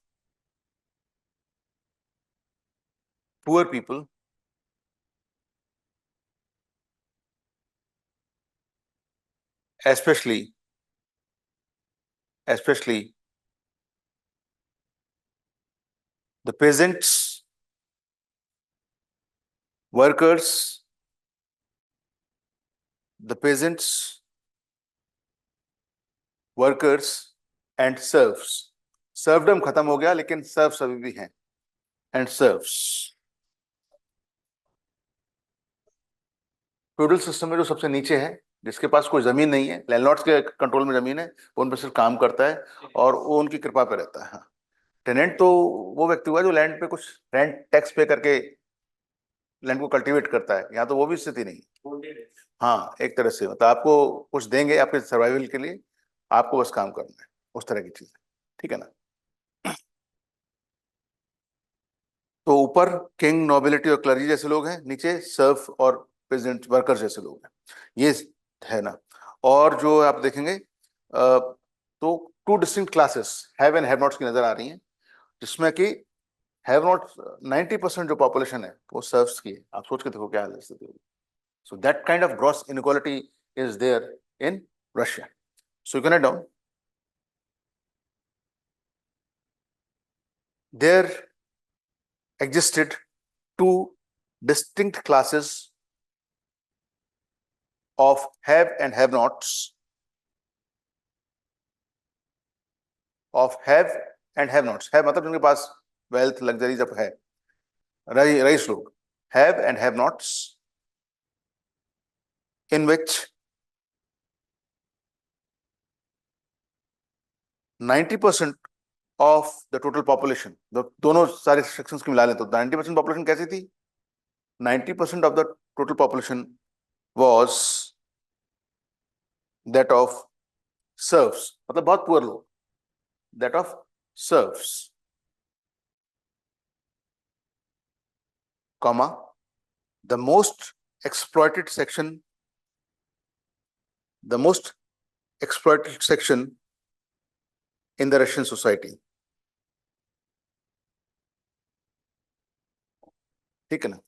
poor people, especially the peasants, workers, and serfs. सर्वडम खत्म हो गया, लेकिन serfs अभी भी हैं. And serfs. Feudal system में जो सबसे नीचे है, जिसके पास कोई जमीन नहीं है, लैंडलॉर्ड्स के कंट्रोल में जमीन है, वो उन पर सिर्फ काम करता है और वो उनकी कृपा पे रहता है. हाँ. टेनेंट तो वो व्यक्ति हुआ जो लैंड पे कुछ रेंट टैक्स पे करके लैंड को कल्टीवेट करता है. यहाँ तो वो भी स्थिति नहीं. हाँ, एक तरह से मतलब आपको कुछ देंगे आपके सर्वाइवल के लिए, आपको बस काम करना है, उस तरह की चीज. ठीक है ना? तो ऊपर किंग, नोबिलिटी और क्लर्जी जैसे लोग हैं, नीचे सर्फ और पेजेंट वर्कर्स जैसे लोग हैं. ये है ना? और जो आप देखेंगे तो two distinct classes have and have nots की नजर आ रही हैं, जिसमें कि हैव नॉट 90% जो पॉपुलेशन है वो सर्फ्स की है. आप सोच के देखो क्या हाल स्थिति होगी. So that kind of gross inequality is there in Russia. So you can write down, there existed two distinct classes of have and have nots, have मतलब जिनके पास वेल्थ, लग्जरी जब है, रईस लोग. have and have nots, in which 90% of the total population, दोनों सारे sections की मिला लें तो 90% पॉपुलेशन कैसी थी? 90% of the total population was that of serfs, मतलब बहुत पुअर लोग, that of serfs, comma, the most exploited section, the most exploited section in the Russian society. ठीक है ना?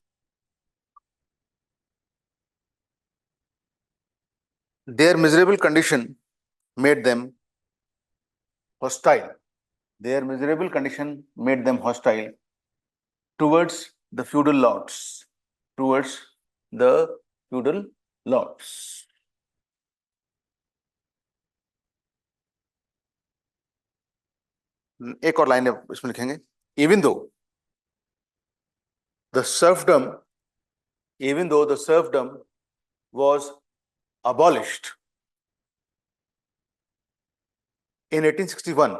Their miserable condition made them hostile. Their miserable condition made them hostile towards the feudal lords. Towards the feudal lords. एक और line इसमें लिखेंगे, even though the serfdom was abolished in 1861.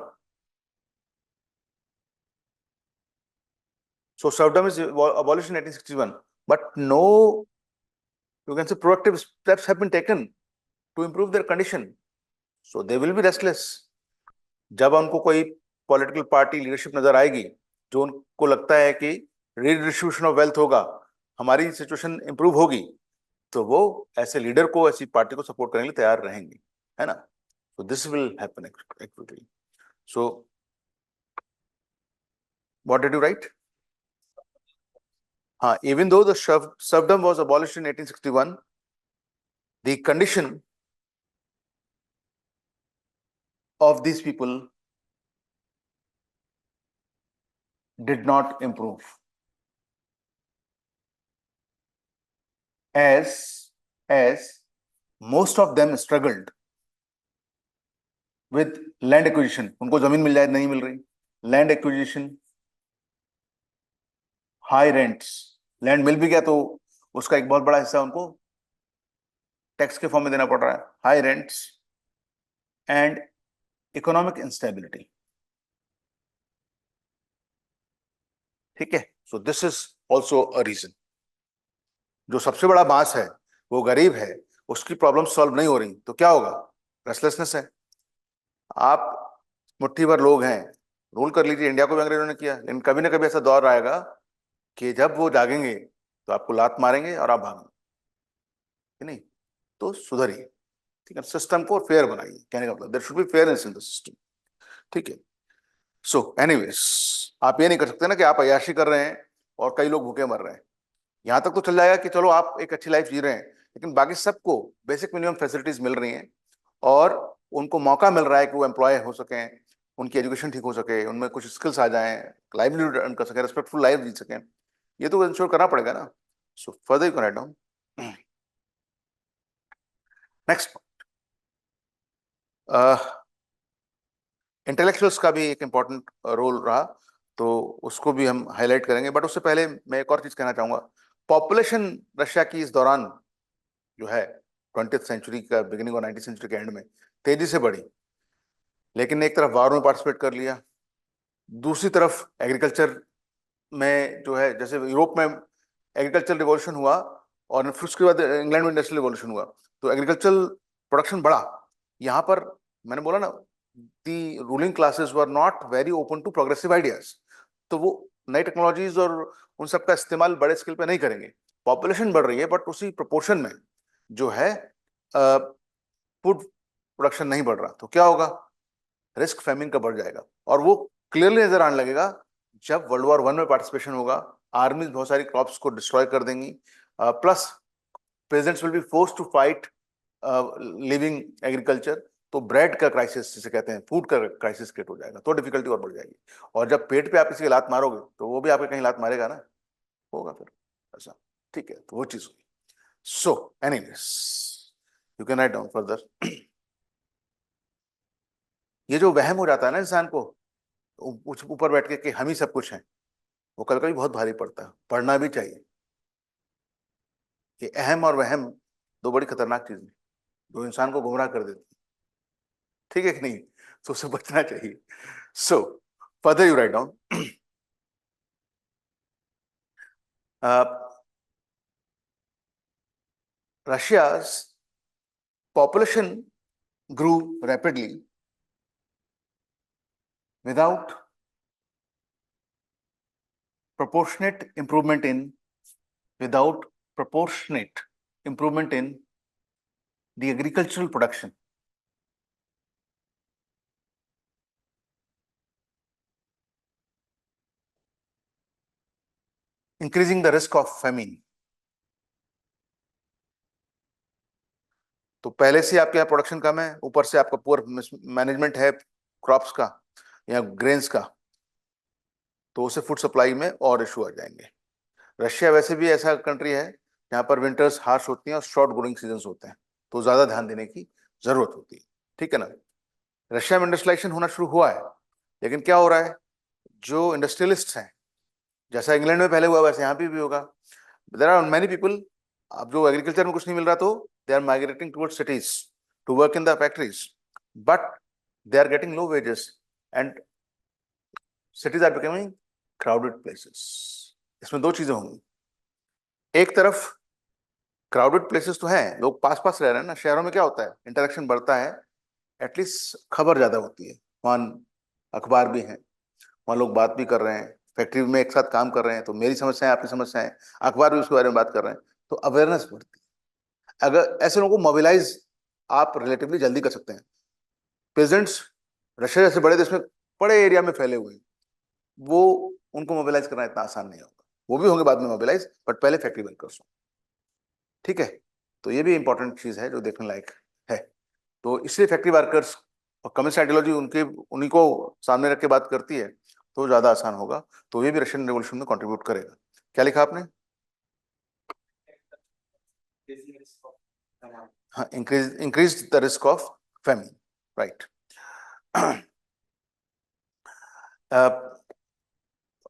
So serfdom is abolished in 1861, but no, you can say, proactive steps have been taken to improve their condition. So they will be restless. जब उनको कोई political party leadership नजर आएगी जो उनको लगता है कि रीडिस्ट्रीब्यूशन ऑफ वेल्थ होगा, हमारी सिचुएशन इंप्रूव होगी, तो वो ऐसे लीडर को, ऐसी पार्टी को सपोर्ट करने के लिए तैयार रहेंगे, है ना? So this will happen actually. So what did you write? Even though the serfdom was abolished in 1861, the condition of these people did not improve, as most of them struggled with land acquisition. उनको जमीन मिल जाए, नहीं मिल रही, land acquisition, high rents, land मिल भी गया तो उसका एक बहुत बड़ा हिस्सा उनको टैक्स के फॉर्म में देना पड़ रहा है, high rents and economic instability. ठीक है? So this is also a reason. जो सबसे बड़ा बांस है वो गरीब है, उसकी प्रॉब्लम सॉल्व नहीं हो रही, तो क्या होगा? रेस्टलेसनेस है। आप मुट्ठी भर लोग हैं, रूल कर लीजिए, इंडिया को भी अंग्रेजों ने किया, लेकिन कभी ना कभी ऐसा दौर आएगा कि जब वो जागेंगे तो आपको लात मारेंगे और आप भागेंगे, नहीं? तो सुधरिए, ठीक है? सिस्टम को फेयर बनाइए, कहने का मतलब there should be fairness in the system, ठीक है? सो एनीवेज, आप ये नहीं कर सकते ना कि आप अय्याशी कर रहे हैं और कई लोग भूखे मर रहे हैं। यहां तक तो चल जाएगा कि चलो आप एक अच्छी लाइफ जी रहे हैं, लेकिन बाकी सबको बेसिक मिनिमम फैसिलिटीज मिल रही हैं और उनको मौका मिल रहा है कि वो एम्प्लॉय हो सकें, उनकी एजुकेशन ठीक हो सके, उनमें कुछ स्किल्स आ जाएं, लाइवलीहुड अर्न कर सकें, रेस्पेक्टफुल लाइफ जी सकें, ये तो इंश्योर करना पड़ेगा ना। So further you can write down. Next, intellectuals का भी एक इंपॉर्टेंट रोल रहा, तो उसको भी हम हाईलाइट करेंगे, बट उससे पहले मैं एक और चीज कहना चाहूंगा। पॉपुलेशन रशिया की इस दौरान जो है 20th सेंचुरी का बिगिनिंग और 19th सेंचुरी के एंड में तेजी से बढ़ी, लेकिन एक तरफ वार में पार्टिसिपेट कर लिया, दूसरी तरफ एग्रीकल्चर में जो है, जैसे यूरोप में एग्रीकल्चर रिवॉल्यूशन हुआ और फिर उसके बाद इंग्लैंड में इंडस्ट्रियल रिवॉल्यूशन हुआ, तो एग्रीकल्चरल प्रोडक्शन बढ़ा। यहाँ पर मैंने बोला ना, the ruling classes were not very open to progressive ideas, तो वो नई टेक्नोलॉजीज और उन सब का इस्तेमाल बड़े स्केल पे नहीं करेंगे। पॉपुलेशन बढ़ रही है बट उसी प्रोपोर्शन में जो है फूड प्रोडक्शन नहीं बढ़ रहा, तो क्या होगा? रिस्क फेमिन का बढ़ जाएगा, और वो क्लियरली नजर आने लगेगा जब वर्ल्ड वॉर 1 में पार्टिसिपेशन होगा। आर्मीज बहुत सारी क्रॉप्स को डिस्ट्रॉय कर देंगी, plus peasants will be forced to fight living agriculture, तो ब्रेड का क्राइसिस जिसे कहते हैं, फूड का क्राइसिस क्रिएट हो जाएगा, तो डिफिकल्टी और बढ़ जाएगी। और जब पेट पे आप किसी की लात मारोगे तो वो भी आपके कहीं लात मारेगा ना, होगा फिर ऐसा, ठीक है? तो वो चीज होगी। So anyways, you can write down further. ये जो वहम हो जाता है ना इंसान को ऊपर बैठ के कि हम ही सब कुछ हैं, वो कल कभी बहुत भारी पड़ता है, पढ़ना भी चाहिए। ये अहम और वहम दो बड़ी खतरनाक चीजें जो इंसान को गुमराह कर देती, ठीक है कि नहीं? तो उससे बचना चाहिए। So further you write down, Russia's population grew rapidly without proportionate improvement in without proportionate improvement in the agricultural production. Increasing the risk of famine. तो पहले से आपके यहाँ प्रोडक्शन कम है, ऊपर से आपका पुअर मैनेजमेंट है क्रॉप्स का या ग्रेन्स का, तो उसे फूड सप्लाई में और इशू आ जाएंगे। रशिया वैसे भी ऐसा कंट्री है यहाँ पर विंटर्स हार्श होती हैं और शॉर्ट ग्रोइंग सीजन होते हैं, तो ज्यादा ध्यान देने की जरूरत होती है। ठीक है ना। रशिया में इंडस्ट्रियलाइजेशन होना शुरू हुआ है, लेकिन क्या हो रहा है, जो इंडस्ट्रियलिस्ट हैं, जैसा इंग्लैंड में पहले हुआ वैसे यहाँ भी होगा। देयर आर मैनी पीपल, अब जो एग्रीकल्चर में कुछ नहीं मिल रहा तो they are migrating towards cities to work in the factories, but they are getting low wages and cities are becoming crowded places. इसमें दो चीजें होंगी, एक तरफ क्राउडेड प्लेसेस तो हैं, लोग पास पास रह रहे हैं ना, शहरों में क्या होता है, इंटरेक्शन बढ़ता है, एटलीस्ट खबर ज्यादा होती है, वहां अखबार भी हैं, वहां लोग बात भी कर रहे हैं, फैक्ट्री में एक साथ काम कर रहे हैं, तो मेरी समस्याएं आपकी समस्याएं, अखबार भी उसके बारे में बात कर रहे हैं, तो अवेयरनेस बढ़ती है। अगर ऐसे लोगों को मोबिलाइज आप रिलेटिवली जल्दी कर सकते हैं। प्रेजेंट्स रशिया जैसे बड़े देश में बड़े एरिया में फैले हुए हैं, वो उनको मोबिलाइज करना इतना आसान नहीं होगा, वो भी होंगे बाद में मोबिलाइज, बट पहले फैक्ट्री वर्कर्स हो। ठीक है, तो ये भी इंपॉर्टेंट चीज है जो देखने लायक है। तो इसलिए फैक्ट्री वर्कर्स और कम्युनिस्ट आइडियोलॉजी उनके उन्हीं को सामने रख के बात करती है, तो ज्यादा आसान होगा, तो ये भी रशियन रेवोल्यूशन में कंट्रीब्यूट करेगा। क्या लिखा आपने? हाँ, increase the risk of famine, right.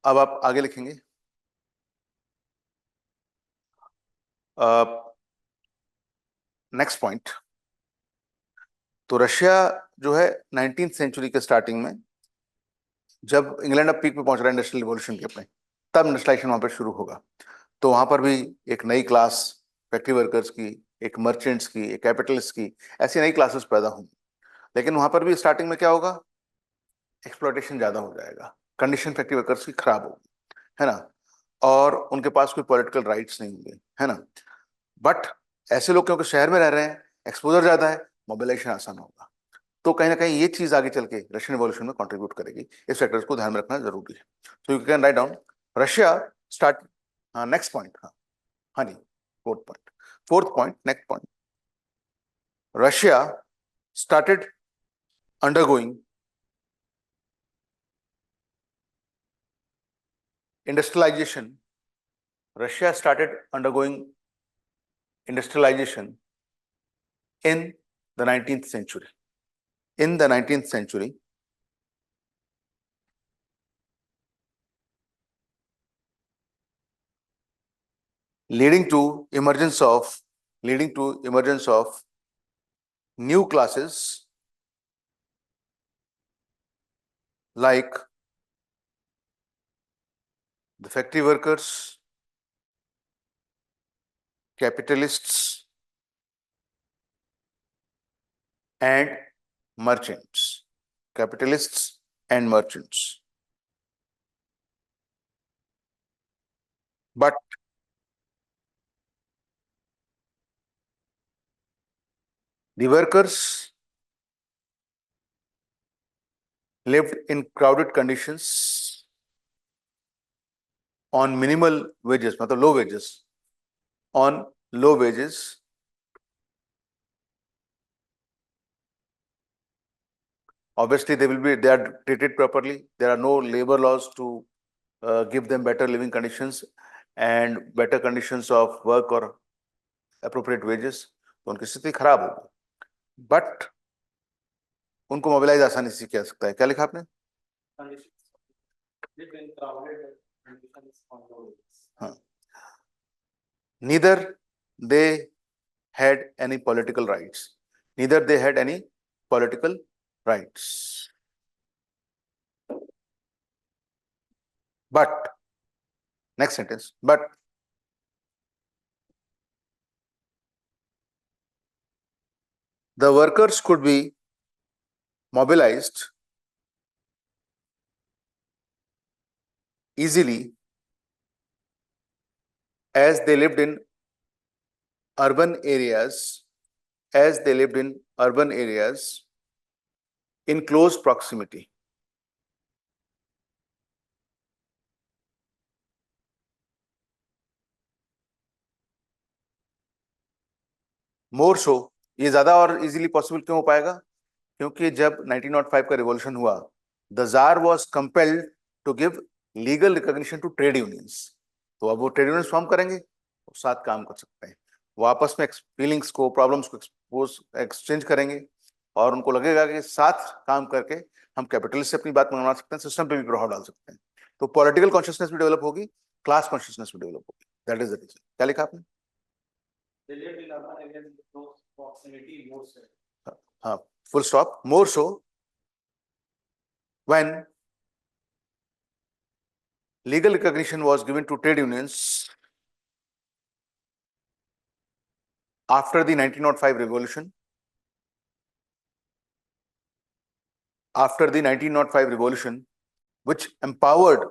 अब आप आगे लिखेंगे। नेक्स्ट पॉइंट, तो रशिया जो है 19th सेंचुरी के स्टार्टिंग में, जब इंग्लैंड अब पीक पे पहुंच रहा है इंडस्ट्रियल रिवॉल्यूशन के अपने, तब इंडस्ट्रियलाइजेशन वहां पर शुरू होगा। तो वहां पर भी एक नई क्लास फैक्ट्री वर्कर्स की, एक मर्चेंट्स की, एक कैपिटलिस्ट की, ऐसी नई क्लासेस पैदा होंगी। लेकिन वहां पर भी स्टार्टिंग में क्या होगा, एक्सप्लॉयटेशन ज्यादा हो जाएगा, कंडीशन फैक्ट्री वर्कर्स की खराब होगी, है ना, और उनके पास कोई पॉलिटिकल राइट्स नहीं होंगे, है ना। बट ऐसे लोग क्योंकि शहर में रह रहे हैं, एक्सपोजर ज्यादा है, मोबिलाइजेशन आसान होगा, तो कहीं ना कहीं ये चीज आगे चल के रशियन रिवॉल्यूशन में कंट्रीब्यूट करेगी। इस फैक्टर्स को ध्यान में रखना जरूरी है। So you can write down Russia start. हाँ, नेक्स्ट पॉइंट। हाँ, हाँ जी, fourth point, next point, Russia started undergoing industrialization. Russia started undergoing industrialization in the 19th century. In the 19th century, leading to emergence of new classes like the factory workers, capitalists, and merchants. Capitalists and merchants. But the workers lived in crowded conditions on minimal wages, मतलब low wages, on low wages. Obviously, they are treated properly. There are no labor laws to give them better living conditions and better conditions of work or appropriate wages. तो उनकी स्थिति खराब होगी, but उनको mobilise आसानी से किया सकता है। क्या लिखा आपने? हाँ, neither they had any political rights. Neither they had any political rights. But, next sentence, but . the workers could be mobilized easily as they lived in urban areas, in close proximity. More so, ये ज्यादा और easily possible क्यों हो पाएगा? क्योंकि जब 1905 का revolution हुआ, the czar was compelled to give legal recognition to trade unions. तो अब वो ट्रेड यूनियंस फॉर्म करेंगे, वो साथ काम कर सकते हैं, वो आपस में फीलिंग्स को, प्रॉब्लम्स को एक्सचेंज करेंगे और उनको लगेगा कि साथ काम करके हम कैपिटलिस्ट से अपनी बात मनवा सकते हैं, सिस्टम पे भी प्रभाव डाल सकते हैं. तो पॉलिटिकल कॉन्शियसनेस भी डेवलप होगी, क्लास कॉन्शियसनेस भी डेवलप होगी. That is the reason. क्या लिखा आपने? हाँ, full stop. More so, when legal recognition was given to trade unions after the 1905 revolution, which empowered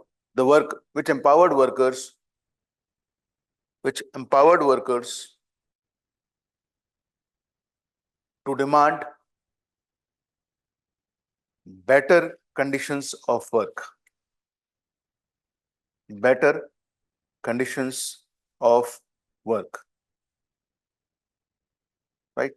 workers to demand better conditions of work. Right?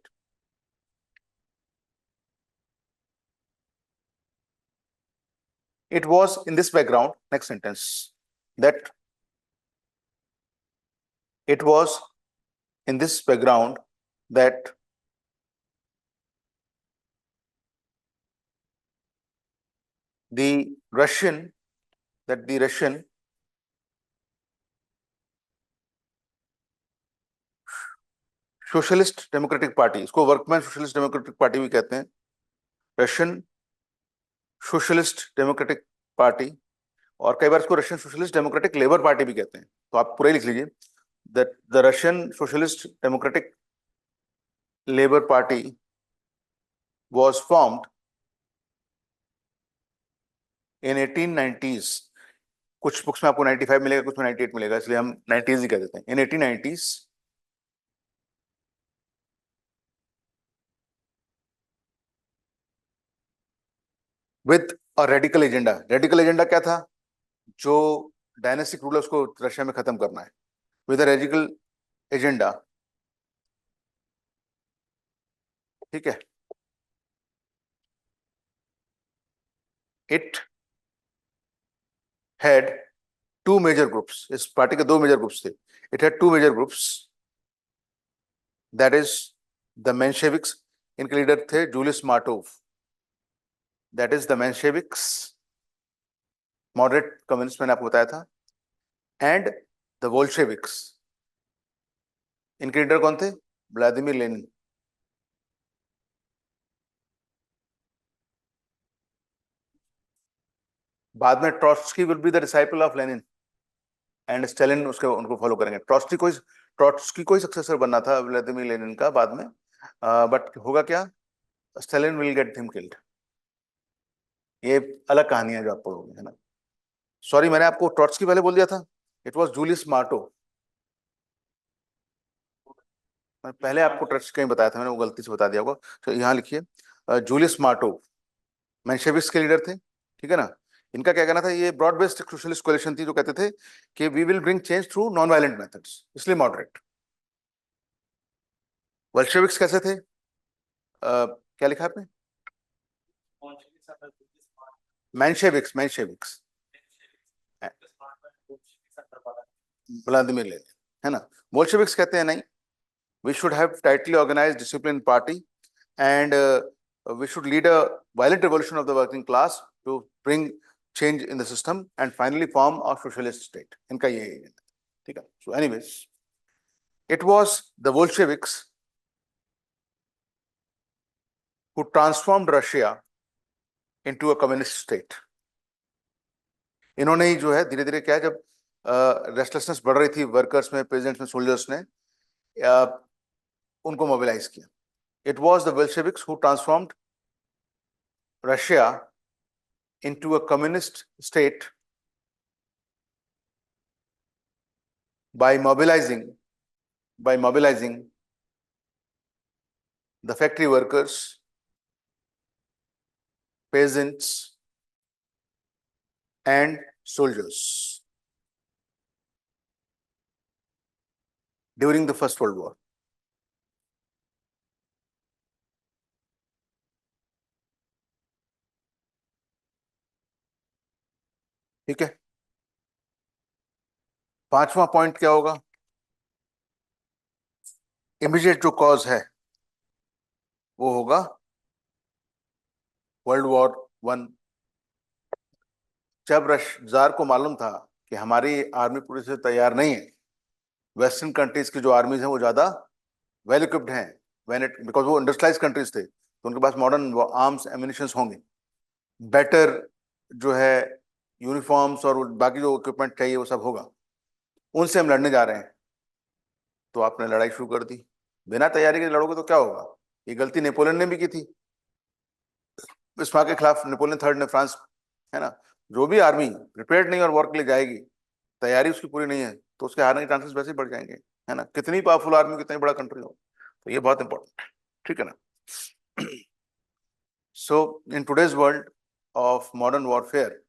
It was in this background, next sentence, that it was in this background that the Russian socialist democratic party, इसको workman socialist democratic party भी कहते हैं, Russian socialist democratic party, और कई बार इसको Russian socialist democratic labour party भी कहते हैं. तो आप पूरा ही लिख लीजिए, that the Russian socialist democratic labour party was formed in 1890s. कुछ बुक्स में आपको 95 मिलेगा, कुछ में 98 मिलेगा, इसलिए हम 90s ही कह देते हैं. In 1890s, with a radical agenda. Radical agenda क्या था? जो डायनेस्टिक रूलर्स को रशिया में खत्म करना है. With a radical agenda. ठीक है. It had two major groups. इस पार्टी के दो मेजर ग्रुप्स थे. It had two major groups. That is the Mensheviks. इनके लीडर थे Julius Martov. That is the Mensheviks, moderate communist, मैंने आपको बताया था. एंड द बोल्शेविक्स, इनके लीडर कौन थे? Vladimir Lenin. बाद में Trotsky will be the disciple of Lenin and Stalin उनको फॉलो करेंगे. ट्रॉट्स्की कोई सक्सेसर बनना था व्लादिमीर लेनिन का बाद में, बट होगा क्या? Stalin will get him killed. ये अलग कहानी है जो आप पढ़ोगे, है ना. सॉरी, मैंने आपको ट्रॉट्स्की पहले बोल दिया था. It was Julius Martov. मैं पहले आपको ट्रॉट्स्की कहीं बताया था, मैंने वो गलती से बता दिया होगा. तो यहाँ लिखिए, जूलियस मार्टो मेंशेविक्स के लीडर थे. ठीक है ना. इनका क्या कहना था? ये ब्रॉड बेस्ड सोशलिस्ट कोalition थी जो कहते थे कि we will bring change through non violent methods, इसलिए मॉडरेट. बोल्शेविक्स कैसे थे? क्या लिखा आपने? मेंशेविक्स व्लादिमीर लेनिन, है ना. बोल्शेविक्स कहते हैं नहीं, we should have tightly organized disciplined party and we should lead a violent revolution of the working class to bring change in the system and finally form a socialist state. इनका ये है. ठीक है. So anyways, it was the Bolsheviks who transformed Russia into a communist state. इन्होंने ही जो है धीरे धीरे क्या है, जब रेस्टलेसनेस बढ़ रही थी वर्कर्स में, प्रेजेंट्स में, सोल्जर्स ने उनको मोबिलाइज किया. It was the Bolsheviks who transformed Russia into a communist state by mobilizing the factory workers, peasants, and soldiers during the First World War. ठीक है, पांचवा पॉइंट क्या होगा? इमीडिएट जो कॉज है वो होगा वर्ल्ड वॉर वन। जब जार को मालूम था कि हमारी आर्मी पूरी से तैयार नहीं है, वेस्टर्न कंट्रीज की जो आर्मीज हैं वो ज्यादा वेल इक्विप्ड हैं, व्हेन इट बिकॉज वो इंडस्ट्रियलाइज कंट्रीज थे, तो उनके पास मॉडर्न आर्म्स एम्यूनिशंस होंगे, बेटर जो है यूनिफॉर्म्स और बाकी जो इक्विपमेंट चाहिए वो सब होगा, उनसे हम लड़ने जा रहे हैं। तो आपने लड़ाई शुरू कर दी, बिना तैयारी के लड़ोगे तो क्या होगा? ये गलती नेपोलियन ने भी की थी, बिस्मार्क के खिलाफ नेपोलियन थर्ड ने, फ्रांस, है ना। जो भी आर्मी प्रिपेयर्ड नहीं और वॉर के लिए जाएगी, तैयारी उसकी पूरी नहीं है, तो उसके हारने के चांसेस वैसे ही बढ़ जाएंगे, है ना, कितनी पावरफुल आर्मी, कितनी बड़ा कंट्री हो। तो ये बहुत इंपॉर्टेंट है, ठीक है ना। So in today's world of modern warfare,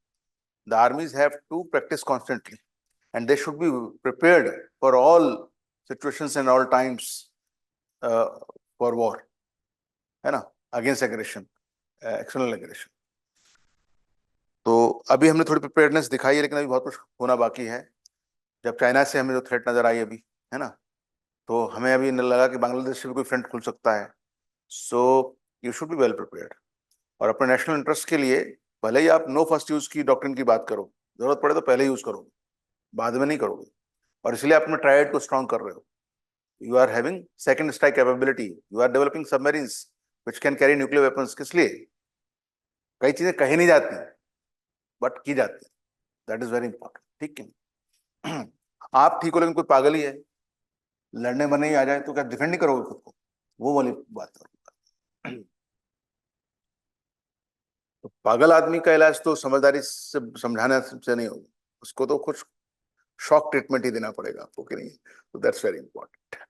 the armies have to practice constantly and they should be prepared for all situations and all times for war, है ना, against aggression, external aggression. तो अभी हमने थोड़ी प्रिपेयर्डनेस दिखाई है, लेकिन अभी बहुत कुछ होना बाकी है। जब चाइना से हमें जो थ्रेट नजर आई अभी, है ना, तो हमें अभी लगा कि बांग्लादेश से भी कोई फ्रंट खुल सकता है। So you should be well prepared, और अपने नेशनल इंटरेस्ट के लिए भले ही आप नो फर्स्ट यूज की डॉक्ट्रिन की बात करो, जरूरत पड़े तो पहले यूज करोगे, बाद में नहीं करोगे, और इसलिए आप अपने ट्रायड को स्ट्रॉन्ग कर रहे हो। You are having second strike capability, you are developing submarines which can carry nuclear weapons. किस लिए? कई चीजें कही नहीं जाती बट की जाती है, दैट इज वेरी इंपॉर्टेंट, ठीक है। आप ठीक हो लेकिन कोई पागल ही है, लड़ने में नहीं आ जाए तो क्या डिफेंड नहीं करोगे खुद को? वो वाली बात है। तो पागल आदमी का इलाज तो समझदारी से समझाने से नहीं होगा, उसको तो कुछ शॉक ट्रीटमेंट ही देना पड़ेगा आपको, कि नहीं? तो that's very important.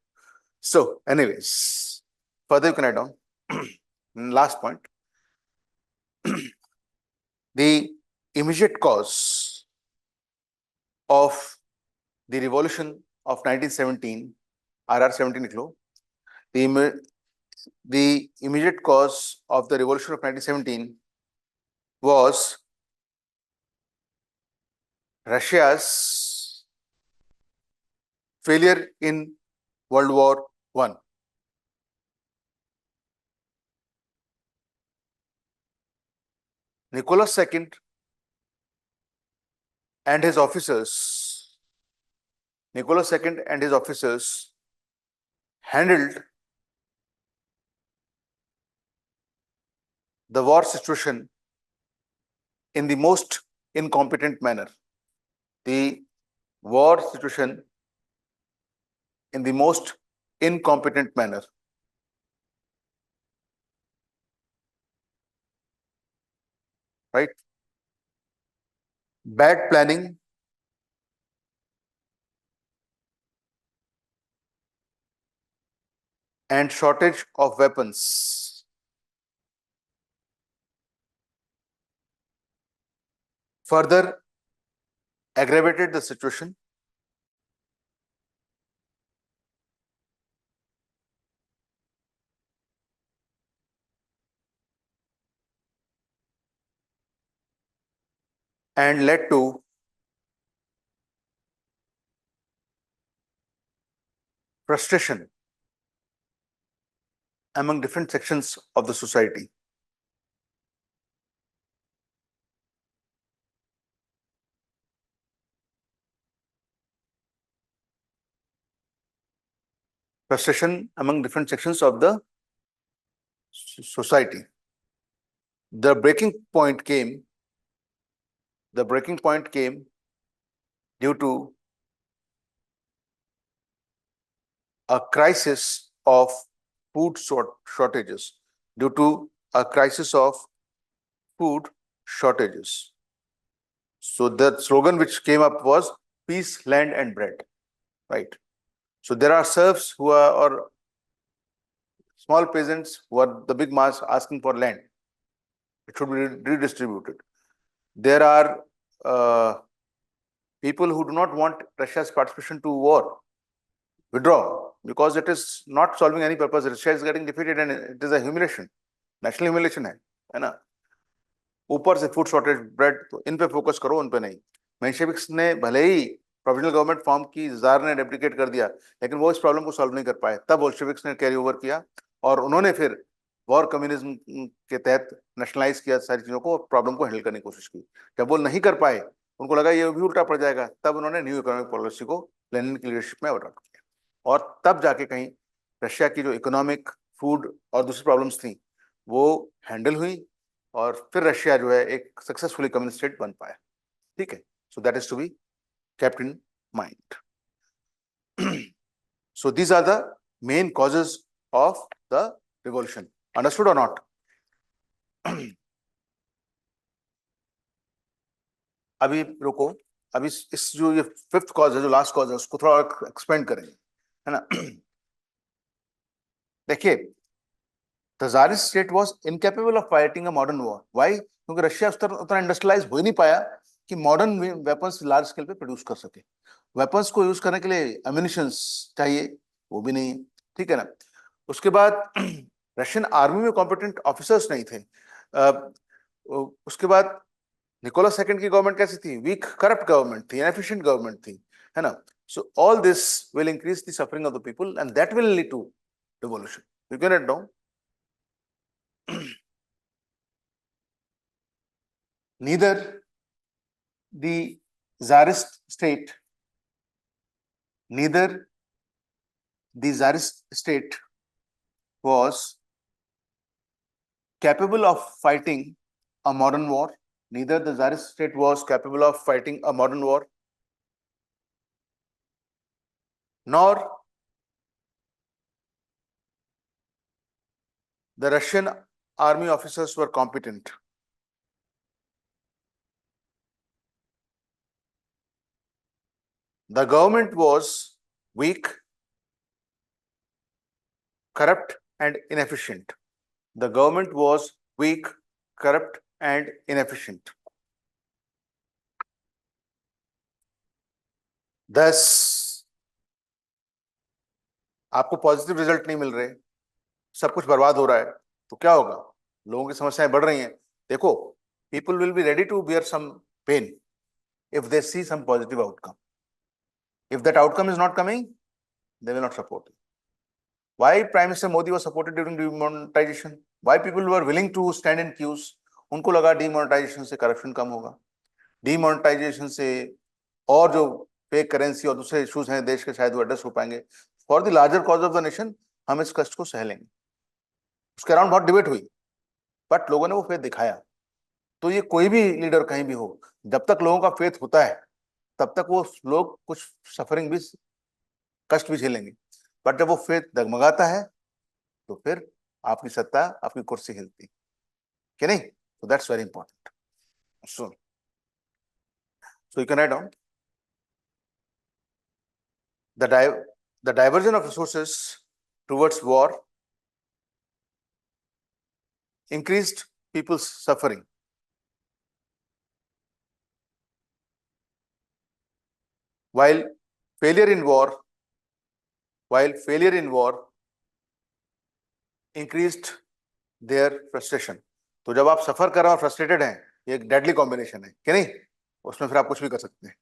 So anyways, further you can add on last point. The immediate cause of the revolution of 1917, RR 17 लिख लो, the immediate cause of the revolution of 1917 was Russia's failure in World War I. Nicholas II and his officers, handled the war situation in the most incompetent manner. The war situation in the most incompetent manner. Right? Bad planning, and shortage of weapons further aggravated the situation and led to frustration among different sections of the society. Frustration among different sections of the society. The breaking point came due to a crisis of food shortages, due to a crisis of food shortages. So the slogan which came up was peace, land and bread, right? So there are serfs who are, or small peasants who are the big mass asking for land. It should be redistributed. There are people who do not want Russia's participation to war, withdraw, because it is not solving any purpose. Russia is getting defeated and it is a humiliation, national humiliation है ना? ऊपर से food shortage, bread, तो इन पे focus करो, उन पे नहीं। मेंशेविक्स ने भले ही प्रोविजनल गवर्नमेंट फॉर्म की, जार ने डेप्लिकेट कर दिया, लेकिन वो इस प्रॉब्लम को सॉल्व नहीं कर पाए। तब बोल्शेविक्स ने कैरी ओवर किया और उन्होंने फिर वॉर कम्युनिज्म के तहत नेशनलाइज किया सारी चीजों को, प्रॉब्लम को हैंडल करने की कोशिश की। जब वो नहीं कर पाए, उनको लगा ये भी उल्टा पड़ जाएगा, तब उन्होंने न्यू इकोनॉमिक पॉलिसी को लेनिन की लीडरशिप में अडॉप्ट किया और तब जाके कहीं रशिया की जो इकोनॉमिक, फूड और दूसरी प्रॉब्लम्स थी वो हैंडल हुई और फिर रशिया जो है एक सक्सेसफुली कम्युनिस्ट स्टेट बन पाया। ठीक है, so that is to be kept in mind. So these are the main causes of the revolution. Understood or not? अभी रुको, अभी इस जो ये फिफ्थ कॉज है, जो लास्ट कॉज है, उसको थोड़ा और एक्सपेंड करेंगे, है ना? देखिए, the czarist state was incapable of fighting a modern war. Why? क्योंकि रशिया उतना इंडस्ट्रियलाइज हो ही नहीं पाया कि मॉडर्न वेपन्स लार्ज स्केल पे प्रोड्यूस कर सके। वेपन्स को यूज करने के लिए एम्यूनिशंस चाहिए, वो भी नहीं है। ठीक है ना? उसके बाद रशियन आर्मी में कॉम्पिटेंट ऑफिसर्स नहीं थे। उसके बाद निकोलस सेकंड की गवर्नमेंट कैसी थी? वीक, करप्ट गवर्नमेंट थी, इनएफिशिएंट गवर्नमेंट थी, है ना? So all this will increase the suffering of the people and that will lead to revolution. You can write down. Neither the czarist state, neither the czarist state was capable of fighting a modern war. Neither the czarist state was capable of fighting a modern war, nor the Russian army officers were competent. The government was weak, corrupt and inefficient. The government was weak, corrupt and inefficient. Thus, आपको positive result नहीं मिल रहे, सब कुछ बर्बाद हो रहा है, तो क्या होगा? लोगों की समस्याएं बढ़ रही हैं। देखो, people will be ready to bear some pain if they see some positive outcome. If that outcome is not coming, they will not support it. Why Prime Minister Modi was supported during demonetization? Why people were willing to stand in queues? उनको लगा demonetization से corruption कम होगा, demonetization से और जो fake currency और दूसरे issues हैं देश के, शायद वो एड्रेस हो पाएंगे। For the larger cause of the nation हम इस कष्ट को सह लेंगे। उसके अराउंड बहुत डिबेट हुई, बट लोगों ने वो फेथ दिखाया। तो ये कोई भी लीडर कहीं भी हो, जब तक लोगों का फेथ होता है तब तक वो लोग कुछ सफरिंग भी, कष्ट भी झेलेंगे, बट जब वो फेथ डगमगाता है तो फिर आपकी सत्ता, आपकी कुर्सी हिलती, कि नहीं? So that's very important. So you can write down the diversion of resources towards war increased people's suffering. While failure in war increased their frustration. तो जब आप सफर कर रहे हो और फ्रस्ट्रेटेड हैं, ये एक डेडली कॉम्बिनेशन है, कि नहीं? उसमें फिर आप कुछ भी कर सकते हैं।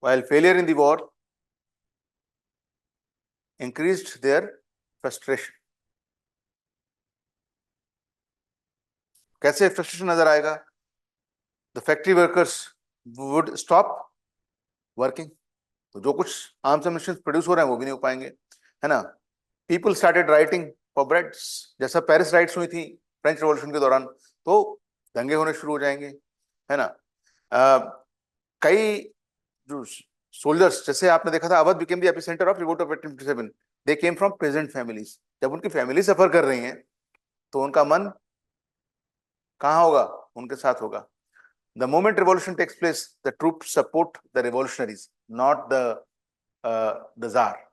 While failure in the war increased their frustration. कैसे फ्रस्ट्रेशन नजर आएगा? The factory workers would stop working. तो जो कुछ आर्म्स एंड मशीन्स प्रोड्यूस हो रहे हैं वो भी नहीं हो पाएंगे, है ना? People started writing for breads, जैसा पेरिस राइट्स हुई थी फ्रेंच रिवॉल्यूशन के दौरान, तो दंगे होने शुरू हो जाएंगे, है ना? कई जो सोल्जर्स, जैसे आपने देखा था, Awadh became the epicentre of revolt of 1857, they came from peasant families. जब उनकी फैमिली सफर कर रही है तो उनका मन कहाँ होगा? उनके साथ होगा। The moment revolution takes place the troop support the revolutionaries, not the czar.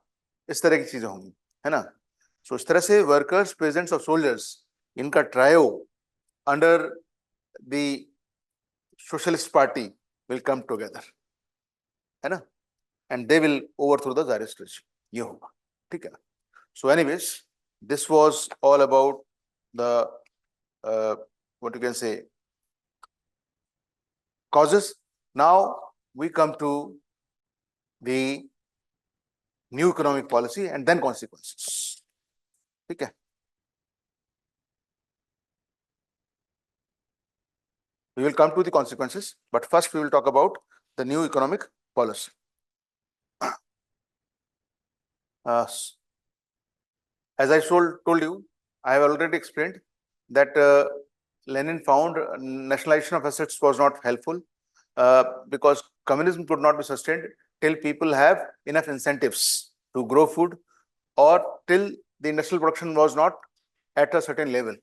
इस तरह की चीजें होंगी, है ना। सो इस तरह से वर्कर्स, पेजेंट्स और सोल्जर्स, इनका trio under the socialist party will come together, है ना, and they will overthrow the Tsarist regime। ये होगा, ठीक है ना। So anyways, this was all about the what you can say causes. Now we come to the new economic policy and then consequences, ठीक है। We will come to the consequences, but first we will talk about the new economic policy. As I told you, I have already explained that Lenin found nationalization of assets was not helpful because communism could not be sustained till people have enough incentives to grow food or till the industrial production was not at a certain level.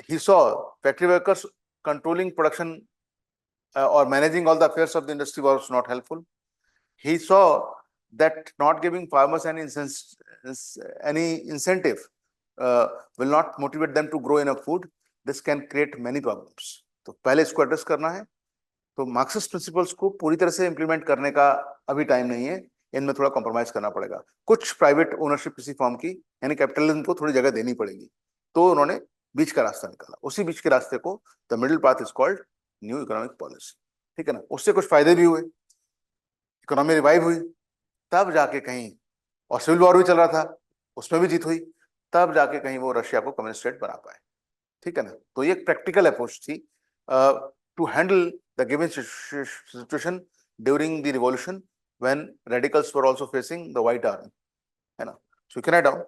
He saw factory workers controlling production or managing all the affairs of the industry was not helpful. He saw that not giving farmers any incentive will not motivate them to grow enough food. This can create many problems. तो पहले इसको address करना है। तो Marxist principles को पूरी तरह से इंप्लीमेंट करने का अभी टाइम नहीं है, इनमें थोड़ा कॉम्प्रोमाइज करना पड़ेगा। कुछ प्राइवेट ओनरशिप किसी फॉर्म की, यानी कैपिटलिज्म को थोड़ी जगह देनी पड़ेगी। तो उन्होंने बीच का रास्ता निकाला। उसी बीच के रास्ते को the middle path is called new economic policy, ठीक है ना। उससे कुछ फायदे भी हुए, इकोनॉमी रिवाइव हुई, तब जाके कहीं, और सिविल वॉर भी चल रहा था, उसमें भी जीत हुई, तब जाके कहीं वो रशिया को कम्युनिस्ट स्टेट बना पाए, ठीक है ना। तो ये एक प्रैक्टिकल अप्रोच थी to handle the given situation during the revolution when radicals were also facing the white army, है ना। सो कैन आई डाउन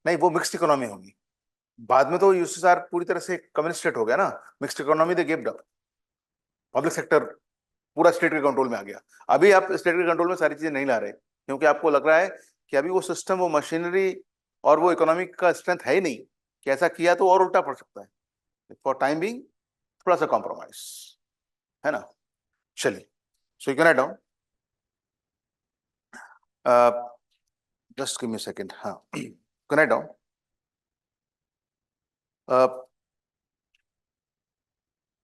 नहीं, वो मिक्स्ड इकोनॉमी होगी। बाद में तो यूएसएसआर पूरी तरह से कम्युनिस्ट स्टेट हो गया ना। Mixed economy they gived up, public sector पूरा स्टेट के कंट्रोल में आ गया। अभी आप स्टेट के कंट्रोल में सारी चीजें नहीं ला रहे, क्योंकि आपको लग रहा है कि अभी वो सिस्टम, वो मशीनरी और वो इकोनॉमिक का स्ट्रेंथ है ही नहीं कि ऐसा किया तो और उल्टा पड़ सकता है। फॉर टाइम बीइंग थोड़ा सा कॉम्प्रोमाइज, है ना। चलिए, so you can write down, just give me a second. हाँ, can write down.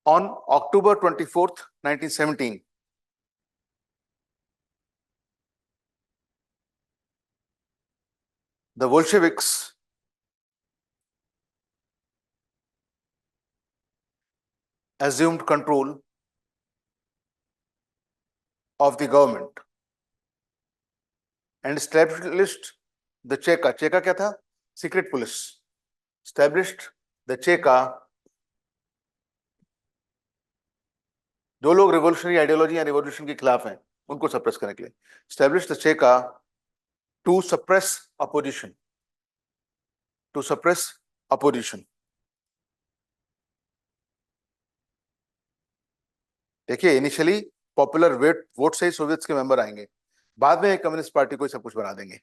On October 24th, 1917, the Bolsheviks assumed control of the government and established the Cheka. Cheka क्या था? Secret police. Established the Cheka. जो लोग revolutionary ideology या revolution के खिलाफ हैं उनको सप्रेस करने के लिए। Established the Cheka to suppress opposition. To suppress opposition. देखिए, इनिशियली पॉपुलर वोट से ही सोवियत्स के मेंबर आएंगे, बाद में कम्युनिस्ट पार्टी को सब कुछ बना देंगे,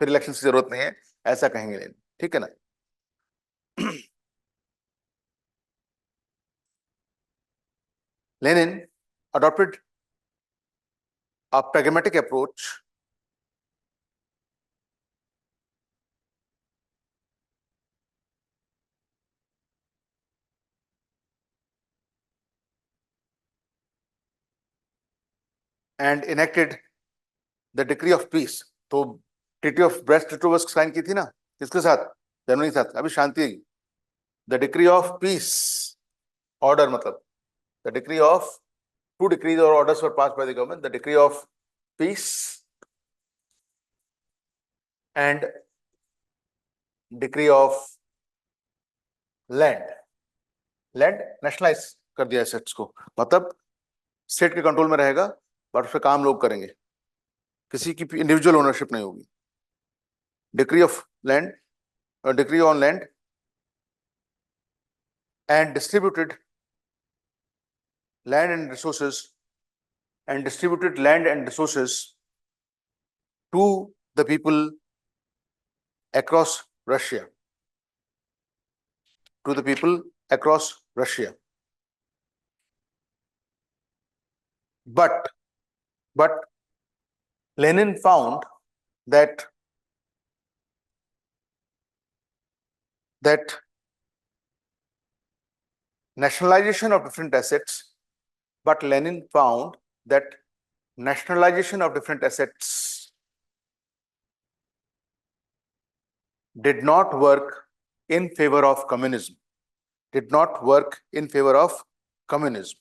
फिर इलेक्शन की जरूरत नहीं है, ऐसा कहेंगे लेनिन, ठीक है ना। Lenin adopted a pragmatic approach and enacted the decree of peace। तो treaty of Brest Litovsk sign की थी ना, किसके साथ? जर्मनी के साथ। अभी शांति आई। The decree of peace order, मतलब the decree of, two decrees और orders were passed by the government, the decree of peace and decree of land. Land nationalise कर दिया एसेट्स को, मतलब स्टेट के कंट्रोल में रहेगा पर उस पर काम लोग करेंगे, किसी की इंडिविजुअल ओनरशिप नहीं होगी। Decree of land, decree on land and distributed land and resources and distributed land and resources to the people across Russia. To the people across Russia. But Lenin found that nationalization of different assets, but Lenin found that nationalization of different assets did not work in favor of communism. Did not work in favor of communism.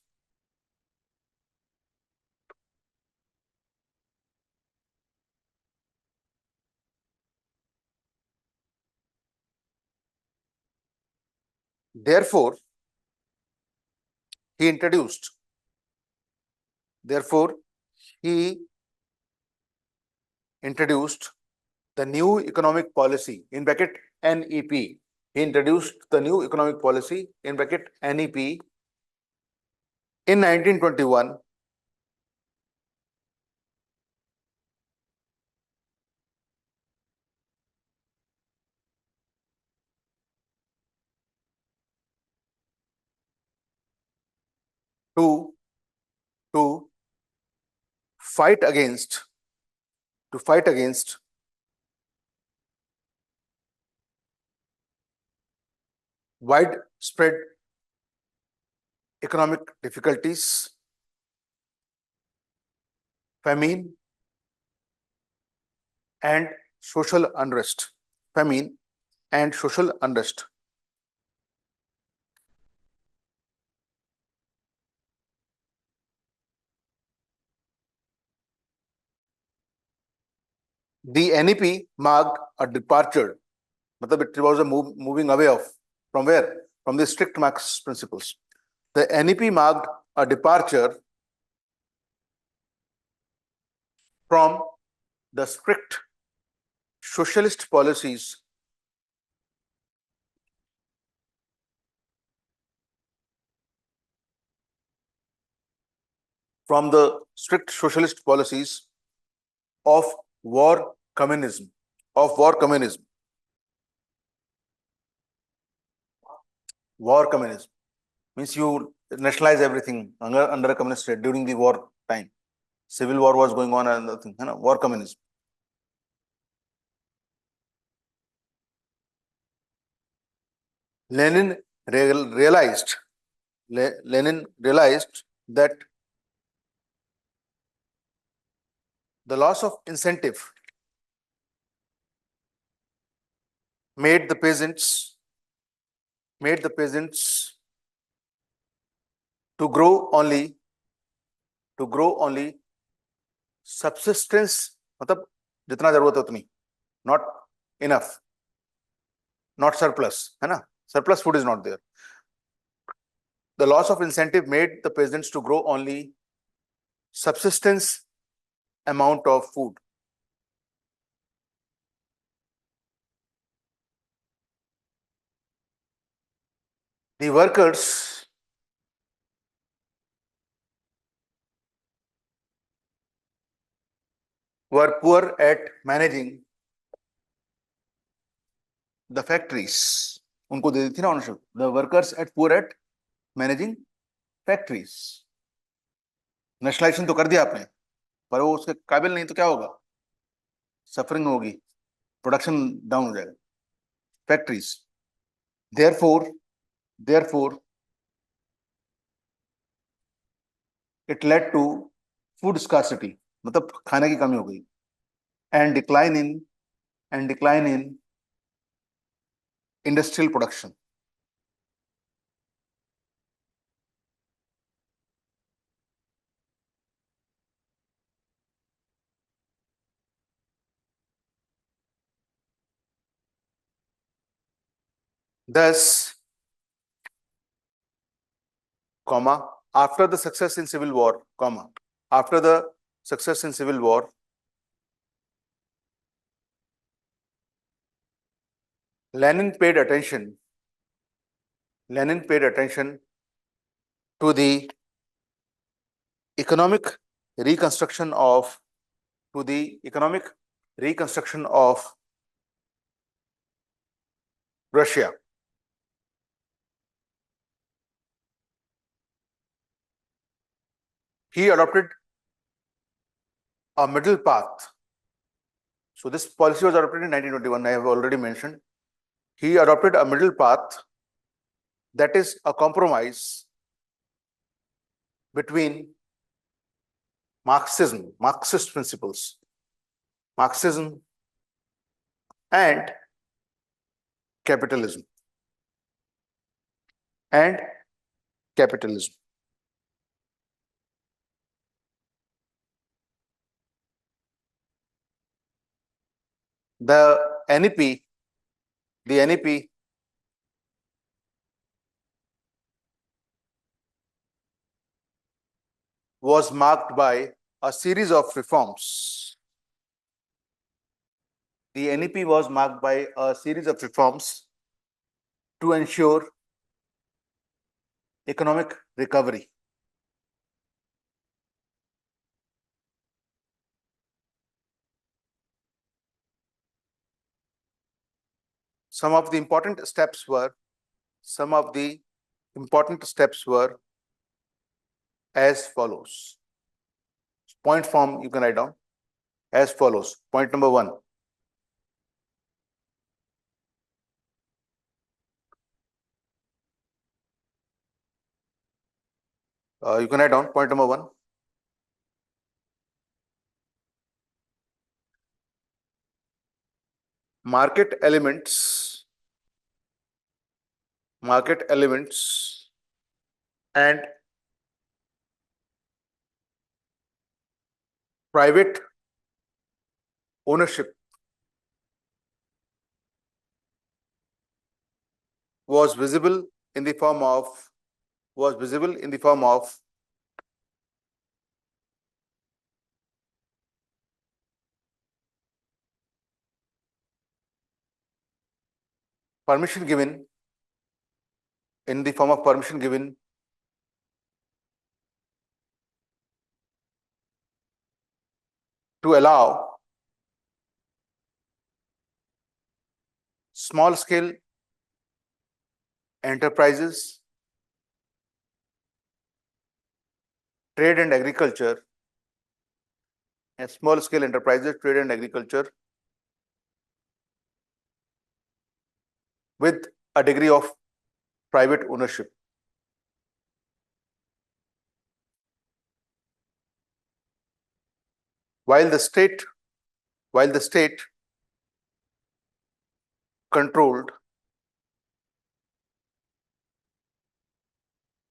Therefore, he introduced the new economic policy, in bracket NEP. He introduced the new economic policy, in bracket NEP, in 1921 to fight against widespread economic difficulties, famine, and social unrest. Famine and social unrest. The NEP marked a departure. It was a moving away from where? From the strict Marxist principles. The NEP marked a departure from the strict socialist policies of war communism. War communism means you nationalize everything under a communist state during the war time. Civil war was going on and nothing, war communism. Lenin realized that the loss of incentive made the peasants to grow only subsistence, मतलब जितना जरूरत है उतनी, not enough, not surplus, है ना? Surplus food is not there. The loss of incentive made the peasants to grow only subsistence amount of food. The workers were poor at managing the factories. उनको दे दी थी ना ownership. The workers at poor at managing factories. Nationalisation तो कर दिया आपने, पर वो उसके काबिल नहीं तो क्या होगा? सफरिंग होगी, प्रोडक्शन डाउन हो जाएगा. Factories. Therefore, it led to food scarcity. मतलब खाने की कमी हो गई. And decline in industrial production. Thus, after the success in civil war, Lenin paid attention to the economic reconstruction of Russia. He adopted a middle path. So this policy was adopted in 1921, I have already mentioned. He adopted a middle path, that is a compromise between Marxist principles, Marxism and capitalism. The NEP was marked by a series of reforms. The NEP was marked by a series of reforms to ensure economic recovery. Some of the important steps were as follows. Point form you can write down as follows. Point number 1. You can write down point number 1. Market elements and private ownership was visible in the form of permission given to allow small scale enterprises, trade and agriculture, with a degree of private ownership. While the state controlled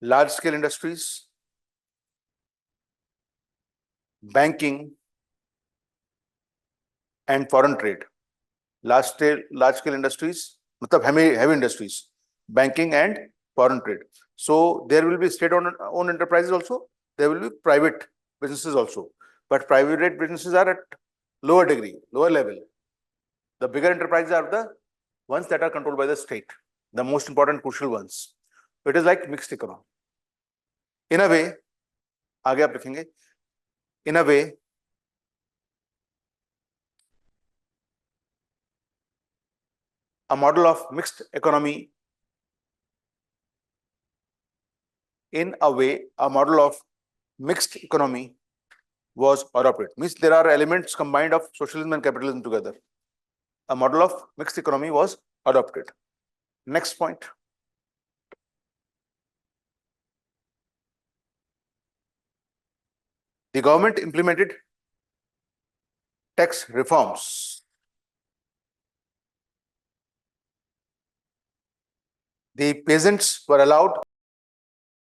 large scale industries, banking and foreign trade. Large scale industries, heavy industries, banking and foreign trade. So there will be state-owned enterprises also. There will be private businesses also. But private businesses are at lower level. The bigger enterprises are the ones that are controlled by the state, the most important, crucial ones. It is like mixed economy. In a way, आगे आप लिखेंगे, in a way, a model of mixed economy was adopted. Means there are elements combined of socialism and capitalism together. A model of mixed economy was adopted. Next point. The government implemented tax reforms. The peasants were allowed